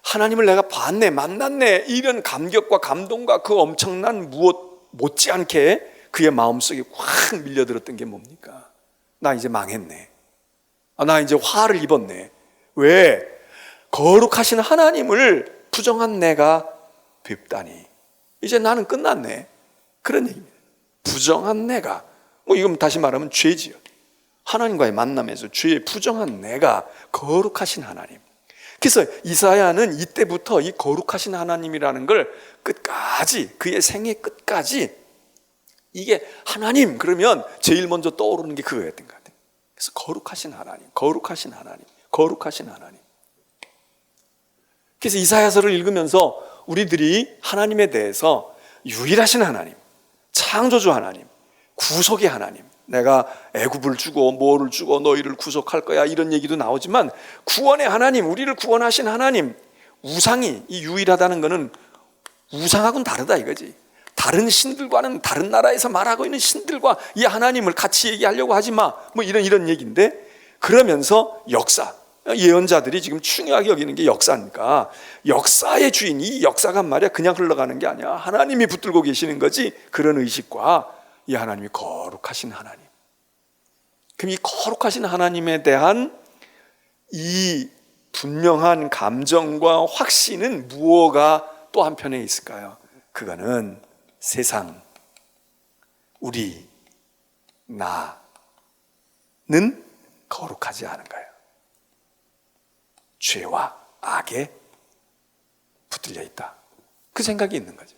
하나님을 내가 봤네, 만났네, 이런 감격과 감동과 그 엄청난 무엇 못지않게 그의 마음속에 확 밀려들었던 게 뭡니까? 나 이제 망했네, 나 이제 화를 입었네. 왜? 거룩하신 하나님을 부정한 내가 뵙다니, 이제 나는 끝났네, 그런 얘기입니다. 부정한 내가, 이건 다시 말하면 죄지요. 하나님과의 만남에서 죄에 부정한 내가 거룩하신 하나님. 그래서 이사야는 이때부터 이 거룩하신 하나님이라는 걸 끝까지, 그의 생애 끝까지, 이게 하나님 그러면 제일 먼저 떠오르는 게 그거였던 것 같아요. 그래서 거룩하신 하나님, 거룩하신 하나님, 거룩하신 하나님. 그래서 이사야서를 읽으면서 우리들이 하나님에 대해서 유일하신 하나님, 창조주 하나님, 구속의 하나님, 내가 애굽을 주고 뭐를 주고 너희를 구속할 거야, 이런 얘기도 나오지만 구원의 하나님, 우리를 구원하신 하나님, 우상이 이 유일하다는 것은 우상하고는 다르다 이거지. 다른 신들과는, 다른 나라에서 말하고 있는 신들과 이 하나님을 같이 얘기하려고 하지 마, 이런 얘기인데, 그러면서 역사, 예언자들이 지금 중요하게 여기는 게 역사니까, 역사의 주인, 이 역사가 말이야 그냥 흘러가는 게 아니야, 하나님이 붙들고 계시는 거지. 그런 의식과 이 하나님이 거룩하신 하나님, 그럼 이 거룩하신 하나님에 대한 이 분명한 감정과 확신은 무엇가 또 한편에 있을까요? 그거는 세상, 우리, 나는 거룩하지 않은 거예요. 죄와 악에 붙들려 있다, 그 생각이 있는 거죠.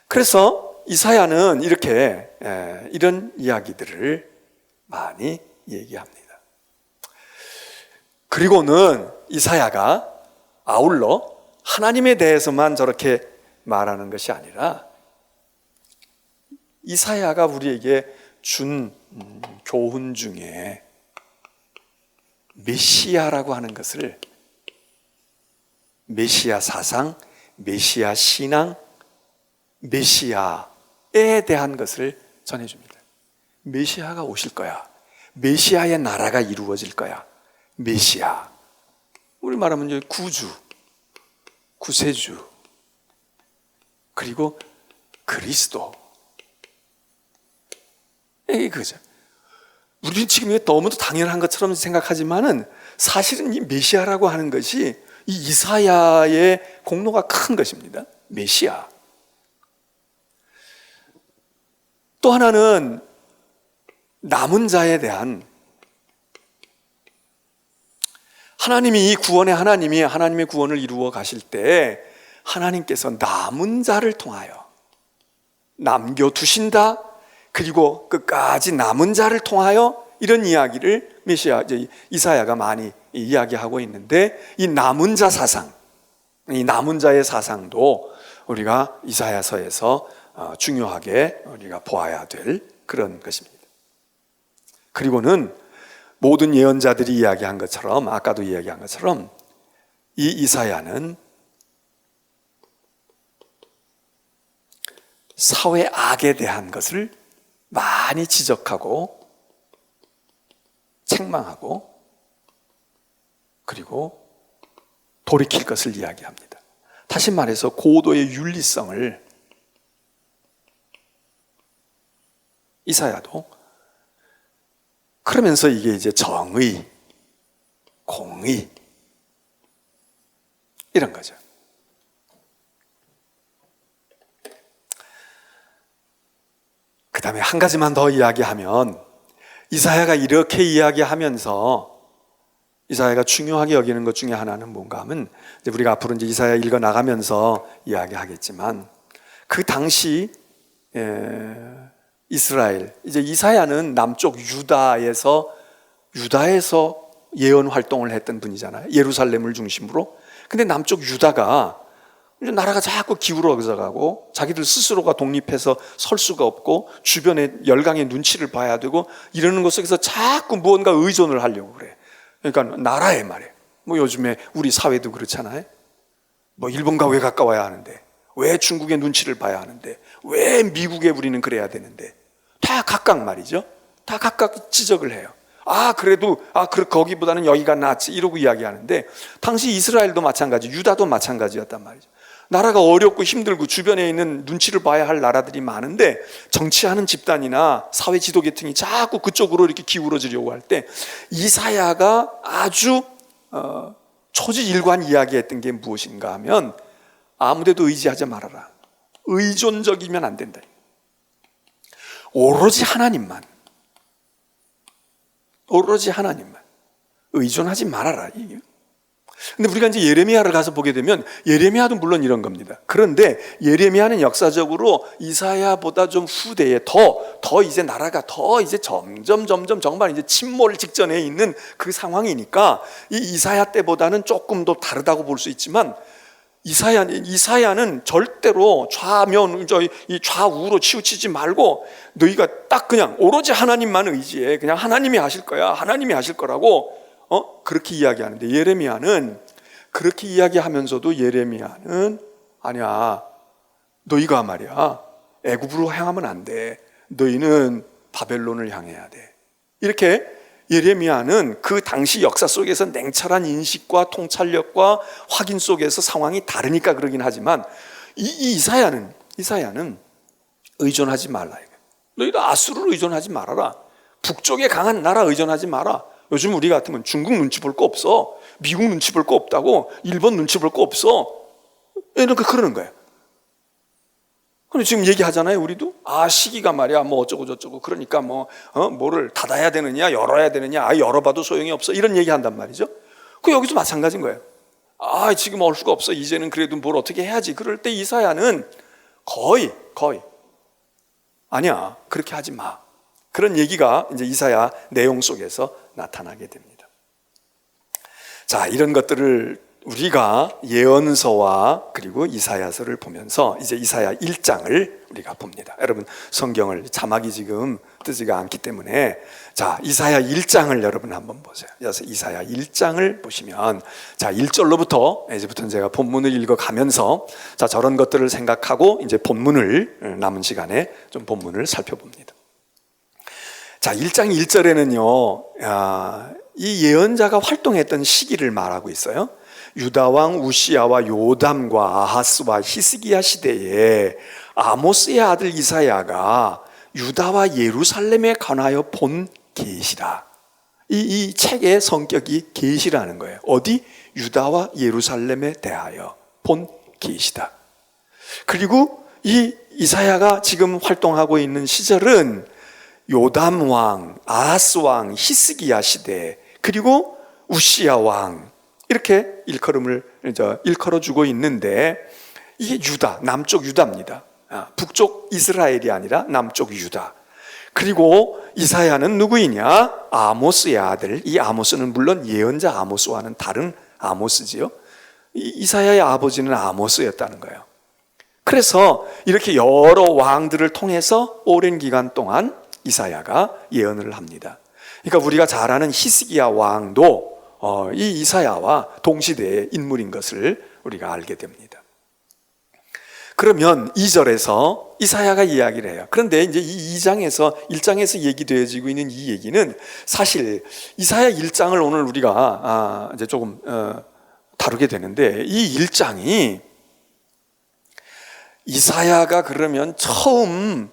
그래서 이사야는 이렇게 이런 이야기들을 많이 얘기합니다. 그리고는 이사야가 아울러 하나님에 대해서만 저렇게 말하는 것이 아니라, 이사야가 우리에게 준 교훈 중에 메시아라고 하는 것을, 메시아 사상, 메시아 신앙, 메시아에 대한 것을 전해줍니다. 메시아가 오실 거야, 메시아의 나라가 이루어질 거야. 메시아, 우리 말하면 이제 구주, 구세주, 그리고 그리스도, 이게 그죠. 우리는 지금 이게 너무도 당연한 것처럼 생각하지만은 사실은 이 메시아라고 하는 것이 이 이사야의 공로가 큰 것입니다. 메시아. 또 하나는 남은 자에 대한, 하나님이 구원의 하나님이 하나님의 구원을 이루어 가실 때 하나님께서 남은 자를 통하여 남겨두신다, 그리고 끝까지 남은 자를 통하여, 이런 이야기를 이사야가 많이 이야기하고 있는데, 이 남은 자 사상, 이 남은 자의 사상도 우리가 이사야서에서 중요하게 우리가 보아야 될 그런 것입니다. 그리고는 모든 예언자들이 이야기한 것처럼, 아까도 이야기한 것처럼, 이 이사야는 사회 악에 대한 것을 많이 지적하고 책망하고, 그리고 돌이킬 것을 이야기합니다. 다시 말해서 고도의 윤리성을 이사야도, 그러면서 이게 이제 정의, 공의, 이런 거죠. 다음에 한 가지만 더 이야기하면, 이사야가 이렇게 이야기하면서 이사야가 중요하게 여기는 것 중에 하나는 뭔가 하면, 이제 우리가 앞으로 이제 이사야 읽어 나가면서 이야기하겠지만, 그 당시 이스라엘, 이제 이사야는 남쪽 유다에서 예언 활동을 했던 분이잖아요. 예루살렘을 중심으로. 근데 남쪽 유다가 이제 나라가 자꾸 기울어져 가고 자기들 스스로가 독립해서 설 수가 없고 주변에 열강의 눈치를 봐야 되고 이러는 것 속에서 자꾸 무언가 의존을 하려고 그래. 그러니까 나라에 말이에요. 뭐 요즘에 우리 사회도 그렇잖아요. 뭐 일본과 왜 가까워야 하는데, 왜 중국의 눈치를 봐야 하는데, 왜 미국에 우리는 그래야 되는데, 다 각각 말이죠. 다 각각 지적을 해요. 그래도 거기보다는 여기가 낫지 이러고 이야기하는데, 당시 이스라엘도 마찬가지, 유다도 마찬가지였단 말이죠. 나라가 어렵고 힘들고 주변에 있는 눈치를 봐야 할 나라들이 많은데, 정치하는 집단이나 사회 지도 계층이 자꾸 그쪽으로 이렇게 기울어지려고 할 때, 이사야가 아주 초지일관 이야기했던 게 무엇인가 하면, 아무데도 의지하지 말아라. 의존적이면 안 된다. 오로지 하나님만 의존하지 말아라. 근데 우리가 이제 예레미야를 가서 보게 되면, 예레미야도 물론 이런 겁니다. 그런데 예레미야는 역사적으로 이사야보다 좀 후대에 더 이제 나라가 더 이제 점점 정말 이제 침몰 직전에 있는 그 상황이니까, 이 이사야 때보다는 조금 더 다르다고 볼 수 있지만, 이사야는 절대로 좌우로 치우치지 말고, 너희가 딱 그냥 오로지 하나님만 의지해. 그냥 하나님이 하실 거야. 하나님이 하실 거라고 그렇게 이야기하는데, 예레미야는 그렇게 이야기하면서도 예레미야는 아니야. 너희가 말이야 애굽으로 향하면 안 돼. 너희는 바벨론을 향해야 돼. 이렇게 예레미야는 그 당시 역사 속에서 냉철한 인식과 통찰력과 확인 속에서 상황이 다르니까 그러긴 하지만, 이사야는 의존하지 말라. 너희도 아수르를 의존하지 말아라. 북쪽에 강한 나라 의존하지 마라. 요즘 우리 같으면 중국 눈치 볼 거 없어. 미국 눈치 볼 거 없다고. 일본 눈치 볼 거 없어. 이렇게 그러는 거예요. 근데 지금 얘기하잖아요, 우리도. 시기가 말이야, 뭐 어쩌고 저쩌고. 그러니까 뭐를 닫아야 되느냐, 열어야 되느냐. 열어봐도 소용이 없어. 이런 얘기 한단 말이죠. 여기도 마찬가지인 거예요. 지금 올 수가 없어. 이제는 그래도 뭘 어떻게 해야지. 그럴 때 이사야는 거의 아니야, 그렇게 하지 마. 그런 얘기가 이제 이사야 내용 속에서 나타나게 됩니다. 자, 이런 것들을 우리가 예언서와 그리고 이사야서를 보면서 이제 이사야 1장을 우리가 봅니다. 여러분, 성경을 자막이 지금 뜨지가 않기 때문에, 자, 이사야 1장을 여러분 한번 보세요. 그래서 이사야 1장을 보시면, 자, 1절로부터 이제부터는 제가 본문을 읽어가면서, 자, 저런 것들을 생각하고 이제 본문을 남은 시간에 좀 본문을 살펴봅니다. 자, 1장 1절에는요 이 예언자가 활동했던 시기를 말하고 있어요. 유다 왕 우시야와 요담과 아하스와 히스기야 시대에 아모스의 아들 이사야가 유다와 예루살렘에 관하여 본 계시라. 이 책의 성격이 계시라는 거예요. 어디? 유다와 예루살렘에 대하여 본 계시다. 그리고 이 이사야가 지금 활동하고 있는 시절은 요담 왕, 아하스 왕, 히스기야 시대, 그리고 우시야 왕, 이렇게 일컬어 주고 있는데, 이게 유다, 남쪽 유다입니다. 북쪽 이스라엘이 아니라 남쪽 유다. 그리고 이사야는 누구이냐? 아모스의 아들. 이 아모스는 물론 예언자 아모스와는 다른 아모스지요. 이사야의 아버지는 아모스였다는 거예요. 그래서 이렇게 여러 왕들을 통해서 오랜 기간 동안 이사야가 예언을 합니다. 그러니까 우리가 잘 아는 히스기야 왕도 이 이사야와 동시대의 인물인 것을 우리가 알게 됩니다. 그러면 2절에서 이사야가 이야기를 해요. 그런데 이제 이 1장에서 얘기되어지고 있는 이 얘기는 사실 이사야 1장을 오늘 우리가 이제 조금 다루게 되는데, 이 1장이 이사야가 그러면 처음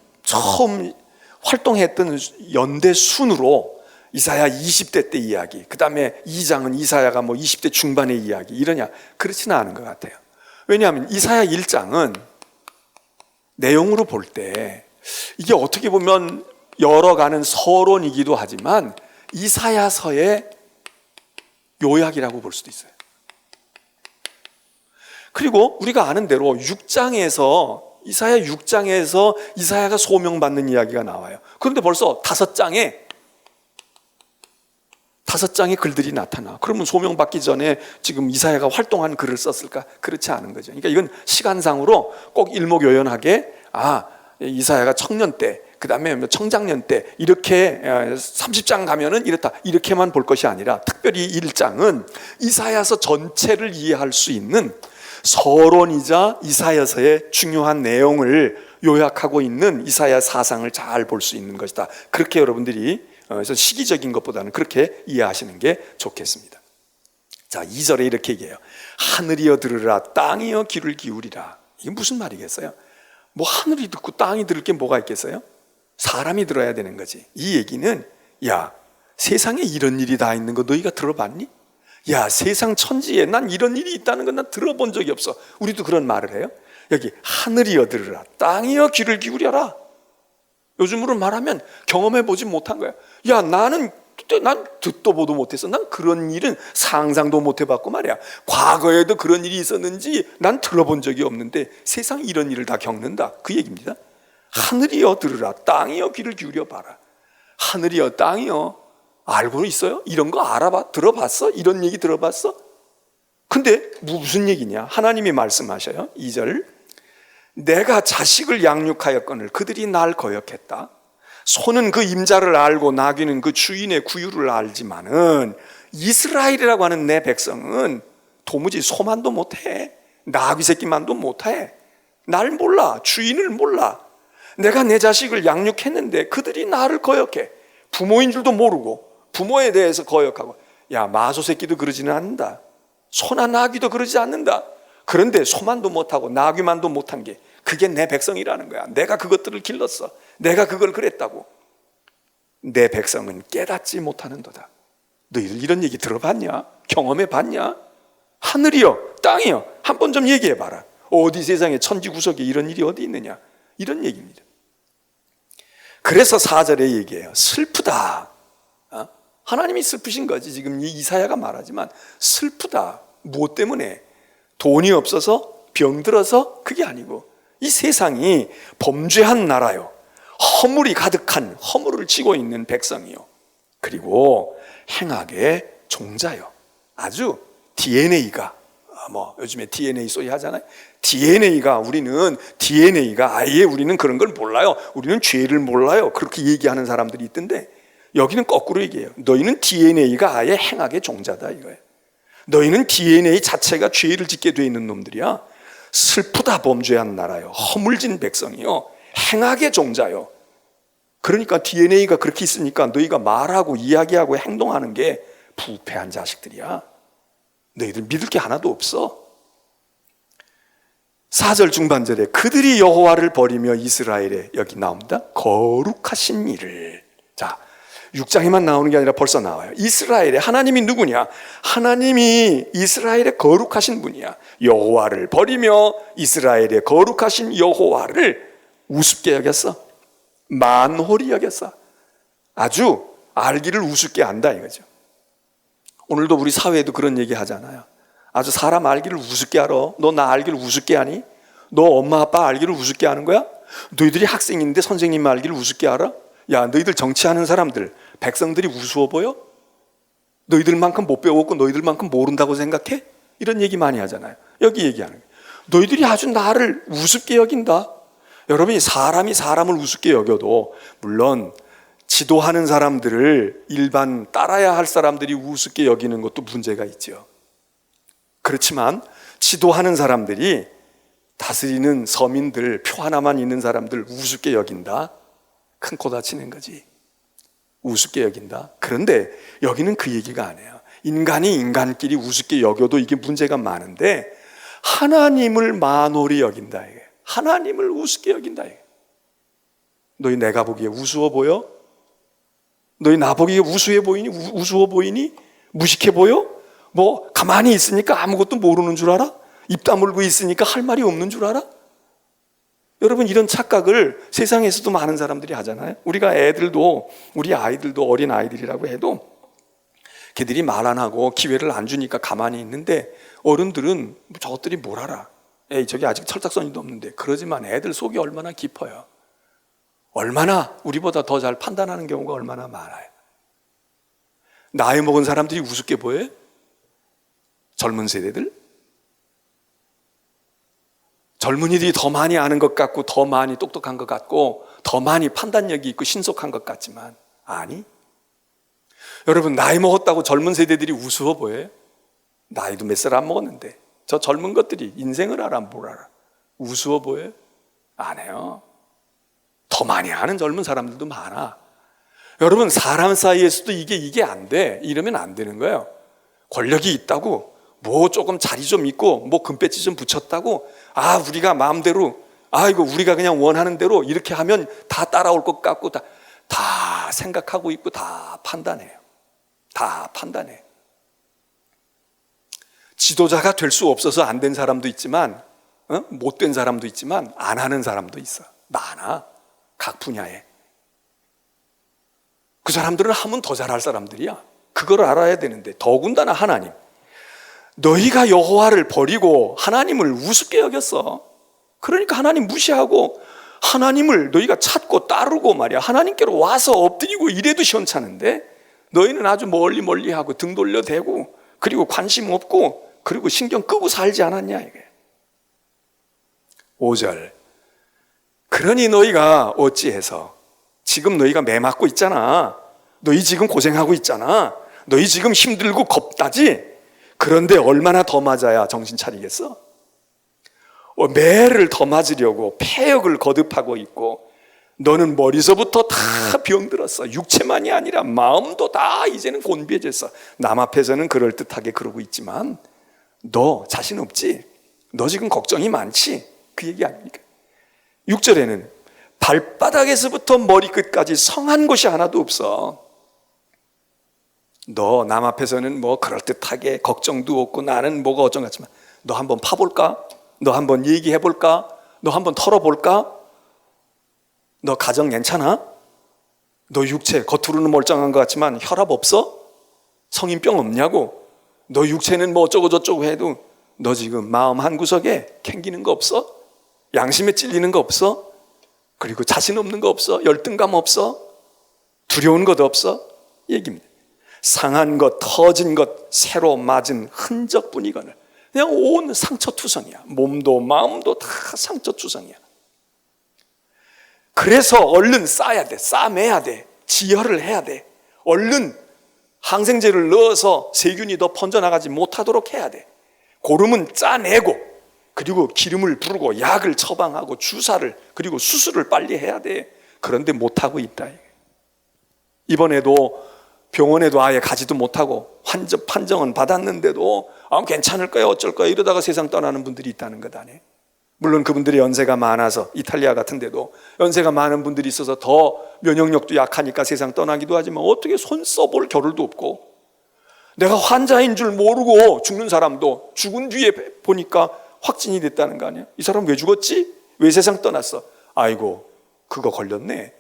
활동했던 연대 순으로 이사야 20대 때 이야기, 그 다음에 2장은 이사야가 20대 중반의 이야기, 이러냐? 그렇지는 않은 것 같아요. 왜냐하면 이사야 1장은 내용으로 볼 때 이게 어떻게 보면 열어가는 서론이기도 하지만 이사야서의 요약이라고 볼 수도 있어요. 그리고 우리가 아는 대로 6장에서 이사야 6장에서 이사야가 소명받는 이야기가 나와요. 그런데 벌써 5장에 글들이 나타나. 그러면 소명받기 전에 지금 이사야가 활동한 글을 썼을까? 그렇지 않은 거죠. 그러니까 이건 시간상으로 꼭 일목요연하게 이사야가 청년 때, 그 다음에 청장년 때 이렇게 30장 가면은 이렇다 이렇게만 볼 것이 아니라 특별히 1장은 이사야서 전체를 이해할 수 있는 서론이자 이사야서의 중요한 내용을 요약하고 있는 이사야 사상을 잘 볼 수 있는 것이다. 그렇게 여러분들이 그래서 시기적인 것보다는 그렇게 이해하시는 게 좋겠습니다. 자, 2절에 이렇게 얘기해요. 하늘이여 들으라, 땅이여 귀를 기울이라. 이게 무슨 말이겠어요? 뭐 하늘이 듣고 땅이 들을 게 뭐가 있겠어요? 사람이 들어야 되는 거지. 이 얘기는 야, 세상에 이런 일이 다 있는 거 너희가 들어봤니? 야, 세상 천지에 난 이런 일이 있다는 건 난 들어본 적이 없어. 우리도 그런 말을 해요. 여기 하늘이여 들으라, 땅이여 귀를 기울여라. 요즘으로 말하면 경험해보지 못한 거야. 야, 난 듣도 보도 못했어. 난 그런 일은 상상도 못 해봤고 말이야. 과거에도 그런 일이 있었는지 난 들어본 적이 없는데 세상 이런 일을 다 겪는다. 그 얘기입니다. 하늘이여 들으라, 땅이여 귀를 기울여봐라. 하늘이여 땅이여, 알고 있어요? 이런 거 알아봐? 들어봤어? 이런 얘기 들어봤어? 근데 무슨 얘기냐? 하나님이 말씀하셔요. 2절, 내가 자식을 양육하였거늘 그들이 날 거역했다. 소는 그 임자를 알고 나귀는 그 주인의 구유를 알지만은 이스라엘이라고 하는 내 백성은 도무지 소만도 못해, 나귀 새끼만도 못해. 날 몰라, 주인을 몰라. 내가 내 자식을 양육했는데 그들이 나를 거역해. 부모인 줄도 모르고 부모에 대해서 거역하고. 야, 마소 새끼도 그러지는 않는다. 소나 나귀도 그러지 않는다. 그런데 소만도 못하고 나귀만도 못한 게 그게 내 백성이라는 거야. 내가 그것들을 길렀어. 내가 그걸 그랬다고. 내 백성은 깨닫지 못하는도다. 너희들 이런 얘기 들어봤냐? 경험해봤냐? 하늘이여 땅이여, 한 번 좀 얘기해봐라. 어디 세상에 천지구석에 이런 일이 어디 있느냐? 이런 얘기입니다. 그래서 4절에 얘기해요. 슬프다. 하나님이 슬프신 거지. 지금 이 이사야가 말하지만 슬프다. 무엇 때문에? 돈이 없어서, 병들어서? 그게 아니고 이 세상이 범죄한 나라요, 허물이 가득한 허물을 지고 있는 백성이요, 그리고 행악의 종자요. 아주 DNA가 요즘에 DNA 소리 하잖아요. 우리는 아예 우리는 그런 걸 몰라요. 우리는 죄를 몰라요. 그렇게 얘기하는 사람들이 있던데 여기는 거꾸로 얘기해요. 너희는 DNA가 아예 행악의 종자다 이거예요. 너희는 DNA 자체가 죄를 짓게 돼 있는 놈들이야. 슬프다, 범죄한 나라요, 허물진 백성이요, 행악의 종자요. 그러니까 DNA가 그렇게 있으니까 너희가 말하고 이야기하고 행동하는 게 부패한 자식들이야. 너희들 믿을 게 하나도 없어. 4절 중반절에 그들이 여호와를 버리며 이스라엘에, 여기 나옵니다, 거룩하신 이를. 자, 6장에만 나오는 게 아니라 벌써 나와요. 이스라엘의 하나님이 누구냐? 하나님이 이스라엘의 거룩하신 분이야. 여호와를 버리며 이스라엘의 거룩하신 여호와를 우습게 여겼어. 만홀히 여겼어. 아주 알기를 우습게 안다 이거죠. 오늘도 우리 사회에도 그런 얘기 하잖아요. 아주 사람 알기를 우습게 알아. 너 나 알기를 우습게 아니? 너 엄마 아빠 알기를 우습게 아는 거야? 너희들이 학생인데 선생님 알기를 우습게 알아? 야, 너희들 정치하는 사람들, 백성들이 우스워 보여? 너희들만큼 못 배웠고 너희들만큼 모른다고 생각해? 이런 얘기 많이 하잖아요. 여기 얘기하는 거예요. 너희들이 아주 나를 우습게 여긴다. 여러분이 사람이 사람을 우습게 여겨도 물론 지도하는 사람들을 일반 따라야 할 사람들이 우습게 여기는 것도 문제가 있죠. 그렇지만 지도하는 사람들이 다스리는 서민들, 표 하나만 있는 사람들 우습게 여긴다. 큰 코 다치는 거지. 우습게 여긴다. 그런데 여기는 그 얘기가 아니에요. 인간이 인간끼리 우습게 여겨도 이게 문제가 많은데 하나님을 만홀히 여긴다. 하나님을 우습게 여긴다. 너희 내가 보기에 우스워 보여? 너희 나 보기에 우스워 보이니? 우스워 보이니? 무식해 보여? 뭐 가만히 있으니까 아무것도 모르는 줄 알아? 입 다물고 있으니까 할 말이 없는 줄 알아? 여러분, 이런 착각을 세상에서도 많은 사람들이 하잖아요. 우리 아이들도 어린 아이들이라고 해도 걔들이 말 안 하고 기회를 안 주니까 가만히 있는데, 어른들은 저것들이 뭘 알아? 에이, 저기 아직 철딱서니도 없는데. 그러지만 애들 속이 얼마나 깊어요. 얼마나 우리보다 더 잘 판단하는 경우가 얼마나 많아요. 나이 먹은 사람들이 우습게 보여요? 젊은 세대들? 젊은이들이 더 많이 아는 것 같고, 더 많이 똑똑한 것 같고, 더 많이 판단력이 있고 신속한 것 같지만, 아니, 여러분, 나이 먹었다고 젊은 세대들이 우스워 보여요? 나이도 몇 살 안 먹었는데 저 젊은 것들이 인생을 알아 뭘 알아? 우스워 보여요? 안 해요. 더 많이 아는 젊은 사람들도 많아. 여러분, 사람 사이에서도 이게 안 돼. 이러면 안 되는 거예요. 권력이 있다고, 뭐 조금 자리 좀 있고, 뭐 금배지 좀 붙였다고, 우리가 마음대로, 이거 우리가 그냥 원하는 대로 이렇게 하면 다 따라올 것 같고, 다 생각하고 있고, 다 판단해요. 다 판단해. 지도자가 될 수 없어서 안 된 사람도 있지만, 못 된 사람도 있지만, 안 하는 사람도 있어. 많아. 각 분야에. 그 사람들은 하면 더 잘할 사람들이야. 그걸 알아야 되는데, 더군다나 하나님. 너희가 여호와를 버리고 하나님을 우습게 여겼어. 그러니까 하나님 무시하고 하나님을 너희가 찾고 따르고 말이야. 하나님께로 와서 엎드리고 이래도 시원찮은데, 너희는 아주 멀리 하고 등 돌려대고, 그리고 관심 없고, 그리고 신경 끄고 살지 않았냐 이게. 5절. 그러니 너희가 어찌해서, 지금 너희가 매 맞고 있잖아. 너희 지금 고생하고 있잖아. 너희 지금 힘들고 겁나지? 그런데 얼마나 더 맞아야 정신 차리겠어? 매를 더 맞으려고 폐역을 거듭하고 있고, 너는 머리서부터 다 병들었어. 육체만이 아니라 마음도 다 이제는 곤비해졌어. 남 앞에서는 그럴듯하게 그러고 있지만 너 자신 없지? 너 지금 걱정이 많지? 그 얘기 아닙니까? 6절에는 발바닥에서부터 머리끝까지 성한 곳이 하나도 없어. 너 남 앞에서는 뭐 그럴듯하게 걱정도 없고 나는 뭐가 어쩐겠지만, 너 한번 파볼까? 너 한번 얘기해볼까? 너 한번 털어볼까? 너 가정 괜찮아? 너 육체 겉으로는 멀쩡한 것 같지만 혈압 없어? 성인병 없냐고? 너 육체는 뭐 어쩌고 저쩌고 해도 너 지금 마음 한구석에 캥기는 거 없어? 양심에 찔리는 거 없어? 그리고 자신 없는 거 없어? 열등감 없어? 두려운 것 없어? 얘기입니다. 상한 것, 터진 것, 새로 맞은 흔적뿐이거늘. 그냥 온 상처투성이야. 몸도 마음도 다 상처투성이야. 그래서 얼른 싸야 돼. 싸매야 돼. 지혈을 해야 돼. 얼른 항생제를 넣어서 세균이 더 번져나가지 못하도록 해야 돼. 고름은 짜내고, 그리고 기름을 부르고 약을 처방하고 주사를, 그리고 수술을 빨리 해야 돼. 그런데 못하고 있다. 이번에도 병원에도 아예 가지도 못하고 판정은 받았는데도 괜찮을 거야 어쩔 거야 이러다가 세상 떠나는 분들이 있다는 것 아니에요? 물론 그분들이 연세가 많아서, 이탈리아 같은 데도 연세가 많은 분들이 있어서 더 면역력도 약하니까 세상 떠나기도 하지만, 어떻게 손 써볼 겨를도 없고, 내가 환자인 줄 모르고 죽는 사람도 죽은 뒤에 보니까 확진이 됐다는 거 아니야? 이 사람 왜 죽었지? 왜 세상 떠났어? 아이고, 그거 걸렸네.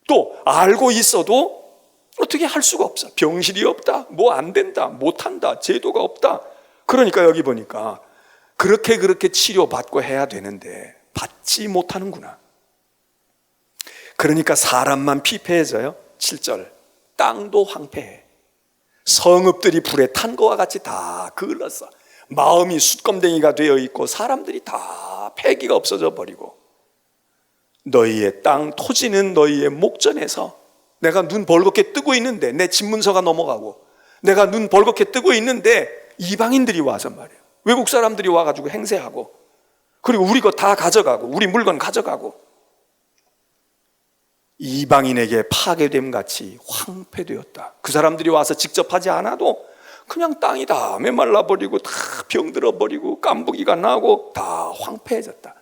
또 알고 있어도 어떻게 할 수가 없어. 병실이 없다, 뭐 안 된다, 못한다, 제도가 없다. 그러니까 여기 보니까 그렇게 치료받고 해야 되는데 받지 못하는구나. 그러니까 사람만 피폐해져요. 7절. 땅도 황폐해. 성읍들이 불에 탄 것과 같이 다 그을렀어. 마음이 숯검댕이가 되어 있고 사람들이 다 패기가 없어져 버리고, 너희의 땅 토지는 너희의 목전에서, 내가 눈 벌겋게 뜨고 있는데 내 집문서가 넘어가고, 내가 눈 벌겋게 뜨고 있는데 이방인들이 와서 말이에요, 외국 사람들이 와가지고 행세하고, 그리고 우리 거 다 가져가고, 우리 물건 가져가고, 이방인에게 파괴됨 같이 황폐되었다. 그 사람들이 와서 직접 하지 않아도 그냥 땅이 다 메말라버리고 다 병들어버리고 깐부기가 나고 다 황폐해졌다.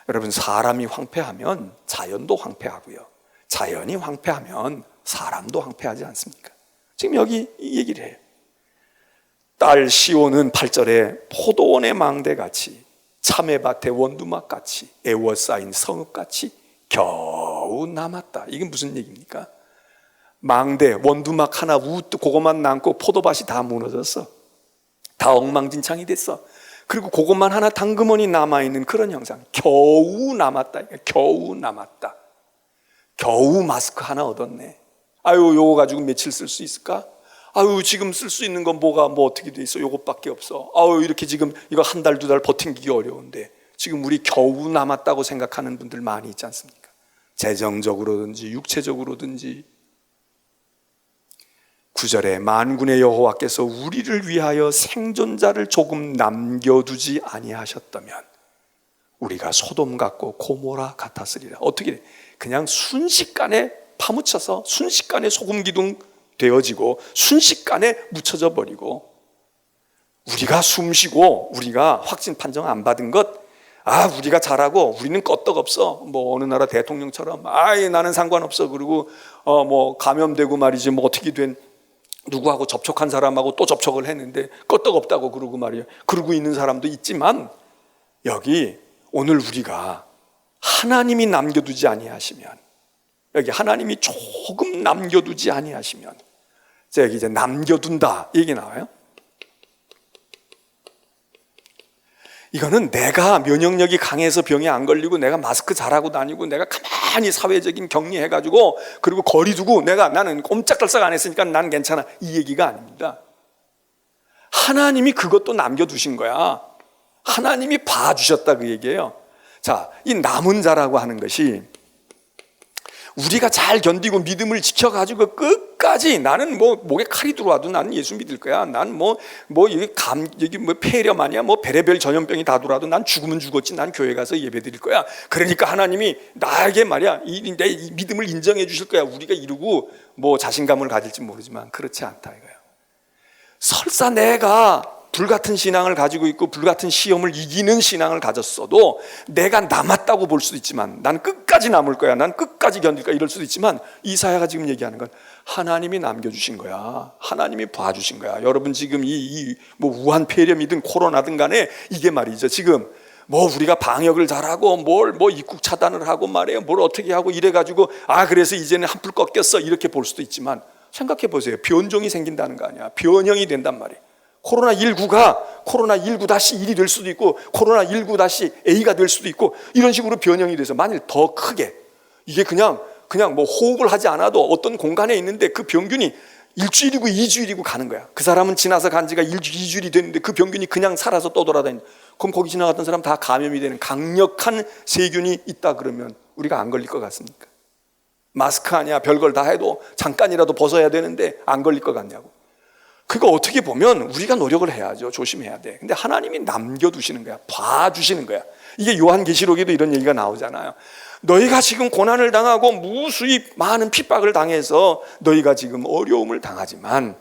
여러분, 사람이 황폐하면 자연도 황폐하고요, 자연이 황폐하면 사람도 황폐하지 않습니까? 지금 여기 이 얘기를 해요. 딸 시온은 8절에 포도원의 망대같이 참외밭의 원두막같이 애워싸인 성읍같이 겨우 남았다. 이게 무슨 얘기입니까? 망대 원두막 하나 우뚝 그것만 남고 포도밭이 다 무너졌어. 다 엉망진창이 됐어. 그리고 그것만 하나 당근원이 남아있는 그런 형상. 겨우 남았다. 겨우 남았다. 겨우 마스크 하나 얻었네. 아유, 요거 가지고 며칠 쓸 수 있을까? 아유, 지금 쓸 수 있는 건 뭐가 어떻게 돼 있어? 요것밖에 없어. 아유, 이렇게 지금 이거 한 달, 두 달 버티기 어려운데 지금 우리 겨우 남았다고 생각하는 분들 많이 있지 않습니까? 재정적으로든지 육체적으로든지. 9절에 만군의 여호와께서 우리를 위하여 생존자를 조금 남겨두지 아니하셨다면 우리가 소돔 같고 고모라 같았으리라. 어떻게 돼? 그냥 순식간에 파묻혀서 순식간에 소금 기둥 되어지고 순식간에 묻혀져 버리고, 우리가 숨쉬고 우리가 확진 판정 안 받은 것, 우리가 잘하고 우리는 껐떡없어. 뭐 어느 나라 대통령처럼 나는 상관없어. 그리고 뭐 감염되고 말이지 뭐 어떻게 된 누구하고 접촉한 사람하고 또 접촉을 했는데 껐떡없다고 그러고 말이야. 그러고 있는 사람도 있지만, 여기 오늘 우리가 하나님이 남겨두지 아니하시면, 여기 하나님이 조금 남겨두지 아니하시면, 자, 여기 이제 남겨둔다 얘기 나와요. 이거는 내가 면역력이 강해서 병에 안 걸리고 내가 마스크 잘하고 다니고 내가 가만히 사회적인 격리해가지고 그리고 거리 두고 나는 꼼짝달싹 안 했으니까 난 괜찮아, 이 얘기가 아닙니다. 하나님이 그것도 남겨두신 거야. 하나님이 봐주셨다, 그 얘기예요. 자, 이 남은 자라고 하는 것이 우리가 잘 견디고 믿음을 지켜가지고 끝까지, 나는 뭐 목에 칼이 들어와도 나는 예수 믿을 거야. 난 여기 폐렴 아니야, 뭐 별의별 전염병이 다 들어와도 난 죽으면 죽었지, 난 교회 가서 예배 드릴 거야. 그러니까 하나님이 나에게 말이야 내 믿음을 인정해 주실 거야. 우리가 이루고 뭐 자신감을 가질지 모르지만 그렇지 않다 이거야. 설사 내가 불같은 신앙을 가지고 있고 불같은 시험을 이기는 신앙을 가졌어도 내가 남았다고 볼 수도 있지만, 난 끝까지 남을 거야, 난 끝까지 견딜 거야, 이럴 수도 있지만, 이사야가 지금 얘기하는 건 하나님이 남겨주신 거야. 하나님이 봐주신 거야. 여러분 지금 뭐 우한 폐렴이든 코로나든 간에 이게 말이죠, 지금 뭐 우리가 방역을 잘하고 뭐 입국 차단을 하고 말이에요, 뭘 어떻게 하고 이래가지고 그래서 이제는 한풀 꺾였어, 이렇게 볼 수도 있지만, 생각해 보세요. 변종이 생긴다는 거 아니야. 변형이 된단 말이에요. 코로나19가 코로나19-1이 될 수도 있고 코로나19-A가 될 수도 있고, 이런 식으로 변형이 돼서 만일 더 크게, 이게 그냥 뭐 호흡을 하지 않아도 어떤 공간에 있는데 그 병균이 일주일이고 2주일이고 가는 거야. 그 사람은 지나서 간 지가 2주일이 됐는데 그 병균이 그냥 살아서 떠돌아다니는, 그럼 거기 지나갔던 사람 다 감염이 되는 강력한 세균이 있다 그러면 우리가 안 걸릴 것 같습니까? 마스크 아니야, 별걸 다 해도 잠깐이라도 벗어야 되는데 안 걸릴 것 같냐고. 그거 어떻게 보면 우리가 노력을 해야죠. 조심해야 돼. 근데 하나님이 남겨두시는 거야. 봐주시는 거야. 이게 요한계시록에도 이런 얘기가 나오잖아요. 너희가 지금 고난을 당하고 무수히 많은 핍박을 당해서 너희가 지금 어려움을 당하지만,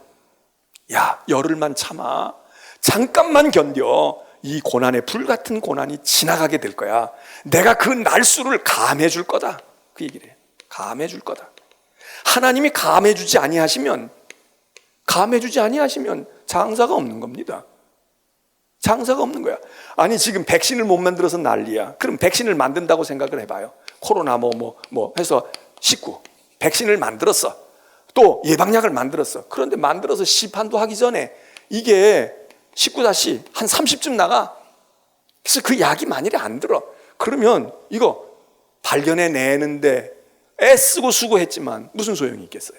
열흘만 참아, 잠깐만 견뎌. 이 고난의 불같은 고난이 지나가게 될 거야. 내가 그 날수를 감해 줄 거다, 그 얘기를 해요. 감해 줄 거다. 하나님이 감해 주지 아니하시면 장사가 없는 겁니다. 장사가 없는 거야. 아니 지금 백신을 못 만들어서 난리야. 그럼 백신을 만든다고 생각을 해봐요. 코로나 해서 19 백신을 만들었어. 또 예방약을 만들었어. 그런데 만들어서 시판도 하기 전에 이게 19-한 30쯤 나가. 그래서 그 약이 만일에 안 들어. 그러면 이거 발견해내는데 애쓰고 수고했지만 무슨 소용이 있겠어요?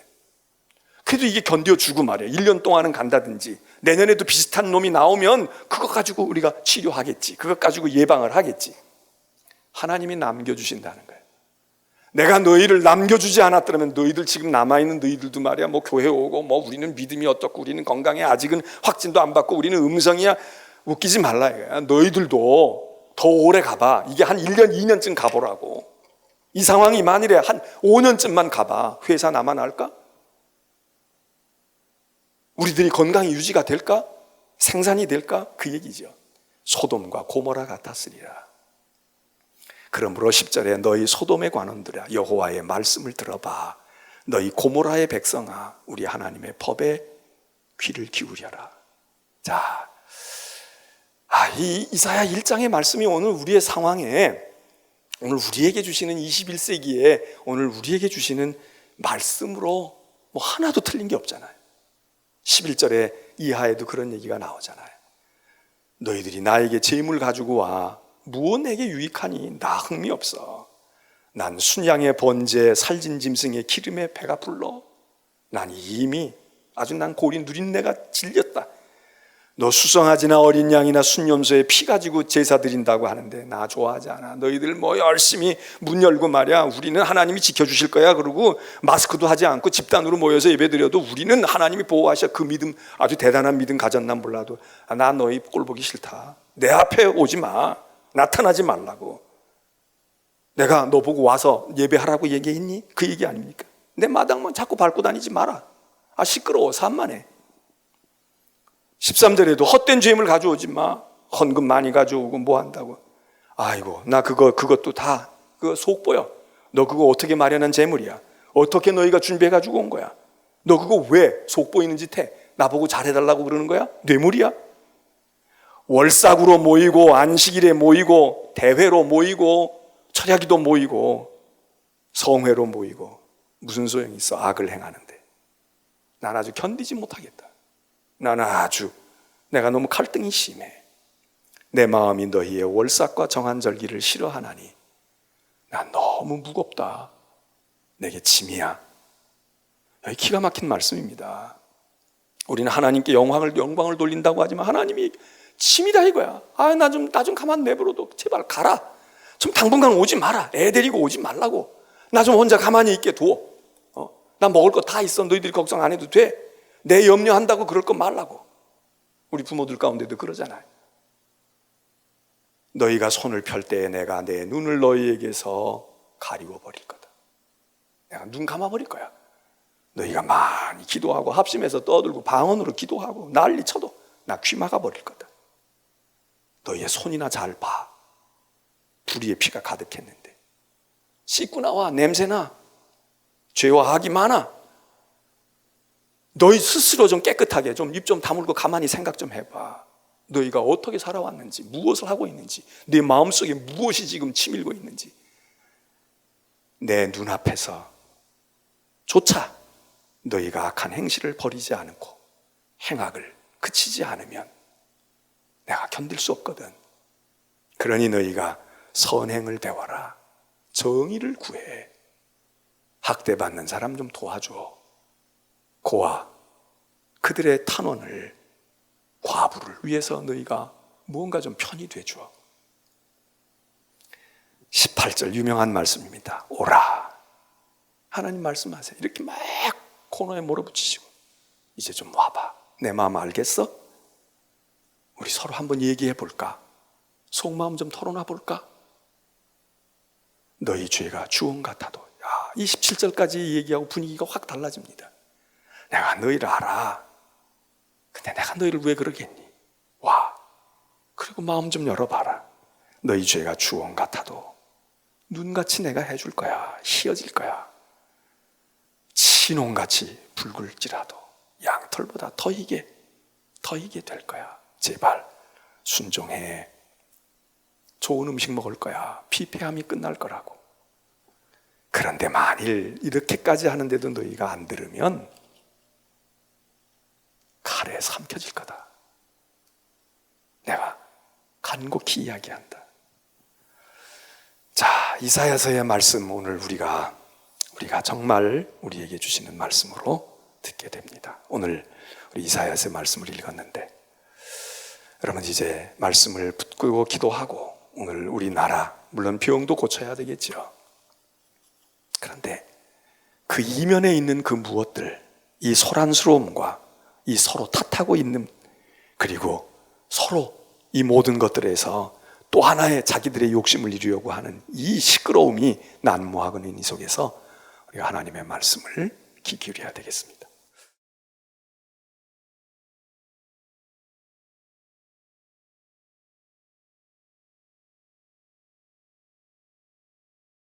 그래도 이게 견뎌주고 말이야. 1년 동안은 간다든지, 내년에도 비슷한 놈이 나오면 그거 가지고 우리가 치료하겠지. 그거 가지고 예방을 하겠지. 하나님이 남겨주신다는 거예요. 내가 너희를 남겨주지 않았더라면 너희들 지금 남아있는 너희들도 말이야, 뭐 교회 오고 뭐 우리는 믿음이 어떻고 우리는 건강해, 아직은 확진도 안 받고 우리는 음성이야, 웃기지 말라 이거야. 너희들도 더 오래 가봐. 이게 한 1년 2년쯤 가보라고. 이 상황이 만일에 한 5년쯤만 가봐. 회사 나만 할까? 우리들이 건강이 유지가 될까? 생산이 될까? 그 얘기죠. 소돔과 고모라 같았으리라. 그러므로 10절에 너희 소돔의 관원들아 여호와의 말씀을 들어봐. 너희 고모라의 백성아 우리 하나님의 법에 귀를 기울여라. 자, 이 이사야 1장의 말씀이 오늘 우리의 상황에, 오늘 우리에게 주시는 21세기에 오늘 우리에게 주시는 말씀으로 뭐 하나도 틀린 게 없잖아요. 11절에 이하에도 그런 얘기가 나오잖아요. 너희들이 나에게 재물 가지고 와. 무엇 내게 유익하니? 나 흥미 없어. 난 순양의 번제, 살진 짐승의 기름에 배가 불러. 난 이미 아주 난 고리 누린내가 질렸다. 너 수송아지나 어린 양이나 순염소에 피 가지고 제사 드린다고 하는데 나 좋아하지 않아. 너희들 뭐 열심히 문 열고 말이야, 우리는 하나님이 지켜주실 거야 그러고 마스크도 하지 않고 집단으로 모여서 예배드려도 우리는 하나님이 보호하셔. 그 믿음, 아주 대단한 믿음 가졌나 몰라도 나 너희 꼴 보기 싫다. 내 앞에 오지 마. 나타나지 말라고. 내가 너 보고 와서 예배하라고 얘기했니? 그 얘기 아닙니까? 내 마당만 자꾸 밟고 다니지 마라. 시끄러워. 산만해. 13절에도 헛된 죄물 가져오지 마. 헌금 많이 가져오고 뭐 한다고. 아이고, 나 그것도 다 그거 속보여. 너 그거 어떻게 마련한 재물이야? 어떻게 너희가 준비해 가지고 온 거야? 너 그거 왜 속보이는 짓 해? 나보고 잘해달라고 그러는 거야? 뇌물이야? 월삭으로 모이고 안식일에 모이고 대회로 모이고 철야기도 모이고 성회로 모이고 무슨 소용이 있어? 악을 행하는데. 난 아주 견디지 못하겠다. 나는 아주 내가 너무 갈등이 심해. 내 마음이 너희의 월삭과 정한절기를 싫어하나니 난 너무 무겁다. 내게 짐이야. 여기 기가 막힌 말씀입니다. 우리는 하나님께 영광을 돌린다고 하지만 하나님이 짐이다 이거야. 나 좀 가만 내버려둬. 제발 가라. 좀 당분간 오지 마라. 애 데리고 오지 말라고. 나 좀 혼자 가만히 있게 두어. 나 먹을 거 다 있어. 너희들이 걱정 안 해도 돼. 내 염려한다고 그럴 거 말라고. 우리 부모들 가운데도 그러잖아요. 너희가 손을 펼 때에 내가 내 눈을 너희에게서 가리워 버릴 거다. 내가 눈 감아 버릴 거야. 너희가 많이 기도하고 합심해서 떠들고 방언으로 기도하고 난리 쳐도 나 귀 막아 버릴 거다. 너희의 손이나 잘 봐. 불의의 피가 가득했는데. 씻고 나와. 냄새나. 죄와 악이 많아. 너희 스스로 좀 깨끗하게 좀 입 좀 다물고 가만히 생각 좀 해봐. 너희가 어떻게 살아왔는지, 무엇을 하고 있는지, 내 마음속에 무엇이 지금 치밀고 있는지. 내 눈앞에서 조차 너희가 악한 행실을 버리지 않고 행악을 그치지 않으면 내가 견딜 수 없거든. 그러니 너희가 선행을 배워라. 정의를 구해. 학대받는 사람 좀 도와줘. 고아, 그들의 탄원을, 과부를 위해서 너희가 무언가 좀 편히 돼줘. 18절 유명한 말씀입니다. 오라. 하나님 말씀하세요. 이렇게 막 코너에 몰아붙이시고 이제 좀 와봐. 내 마음 알겠어? 우리 서로 한번 얘기해 볼까? 속마음 좀 털어놔 볼까? 너희 죄가 주홍 같아도. 27절까지 얘기하고 분위기가 확 달라집니다. 내가 너희를 알아. 근데 내가 너희를 왜 그러겠니? 와. 그리고 마음 좀 열어봐라. 너희 죄가 주홍 같아도 눈같이 내가 해줄 거야. 휘어질 거야. 진홍같이 붉을지라도 양털보다 더 희게 될 거야. 제발 순종해. 좋은 음식 먹을 거야. 피폐함이 끝날 거라고. 그런데 만일 이렇게까지 하는데도 너희가 안 들으면 칼에 삼켜질 거다. 내가 간곡히 이야기한다. 자, 이사야서의 말씀 오늘 우리가 정말 우리에게 주시는 말씀으로 듣게 됩니다. 오늘 우리 이사야서의 말씀을 읽었는데 여러분 이제 말씀을 붙들고 기도하고 오늘 우리나라 물론 병도 고쳐야 되겠죠. 그런데 그 이면에 있는 그 무엇들, 이 소란스러움과 이 서로 탓하고 있는, 그리고 서로 이 모든 것들에서 또 하나의 자기들의 욕심을 이루려고 하는 이 시끄러움이 난무하고 있는 이 속에서 우리가 하나님의 말씀을 귀 기울여야 되겠습니다.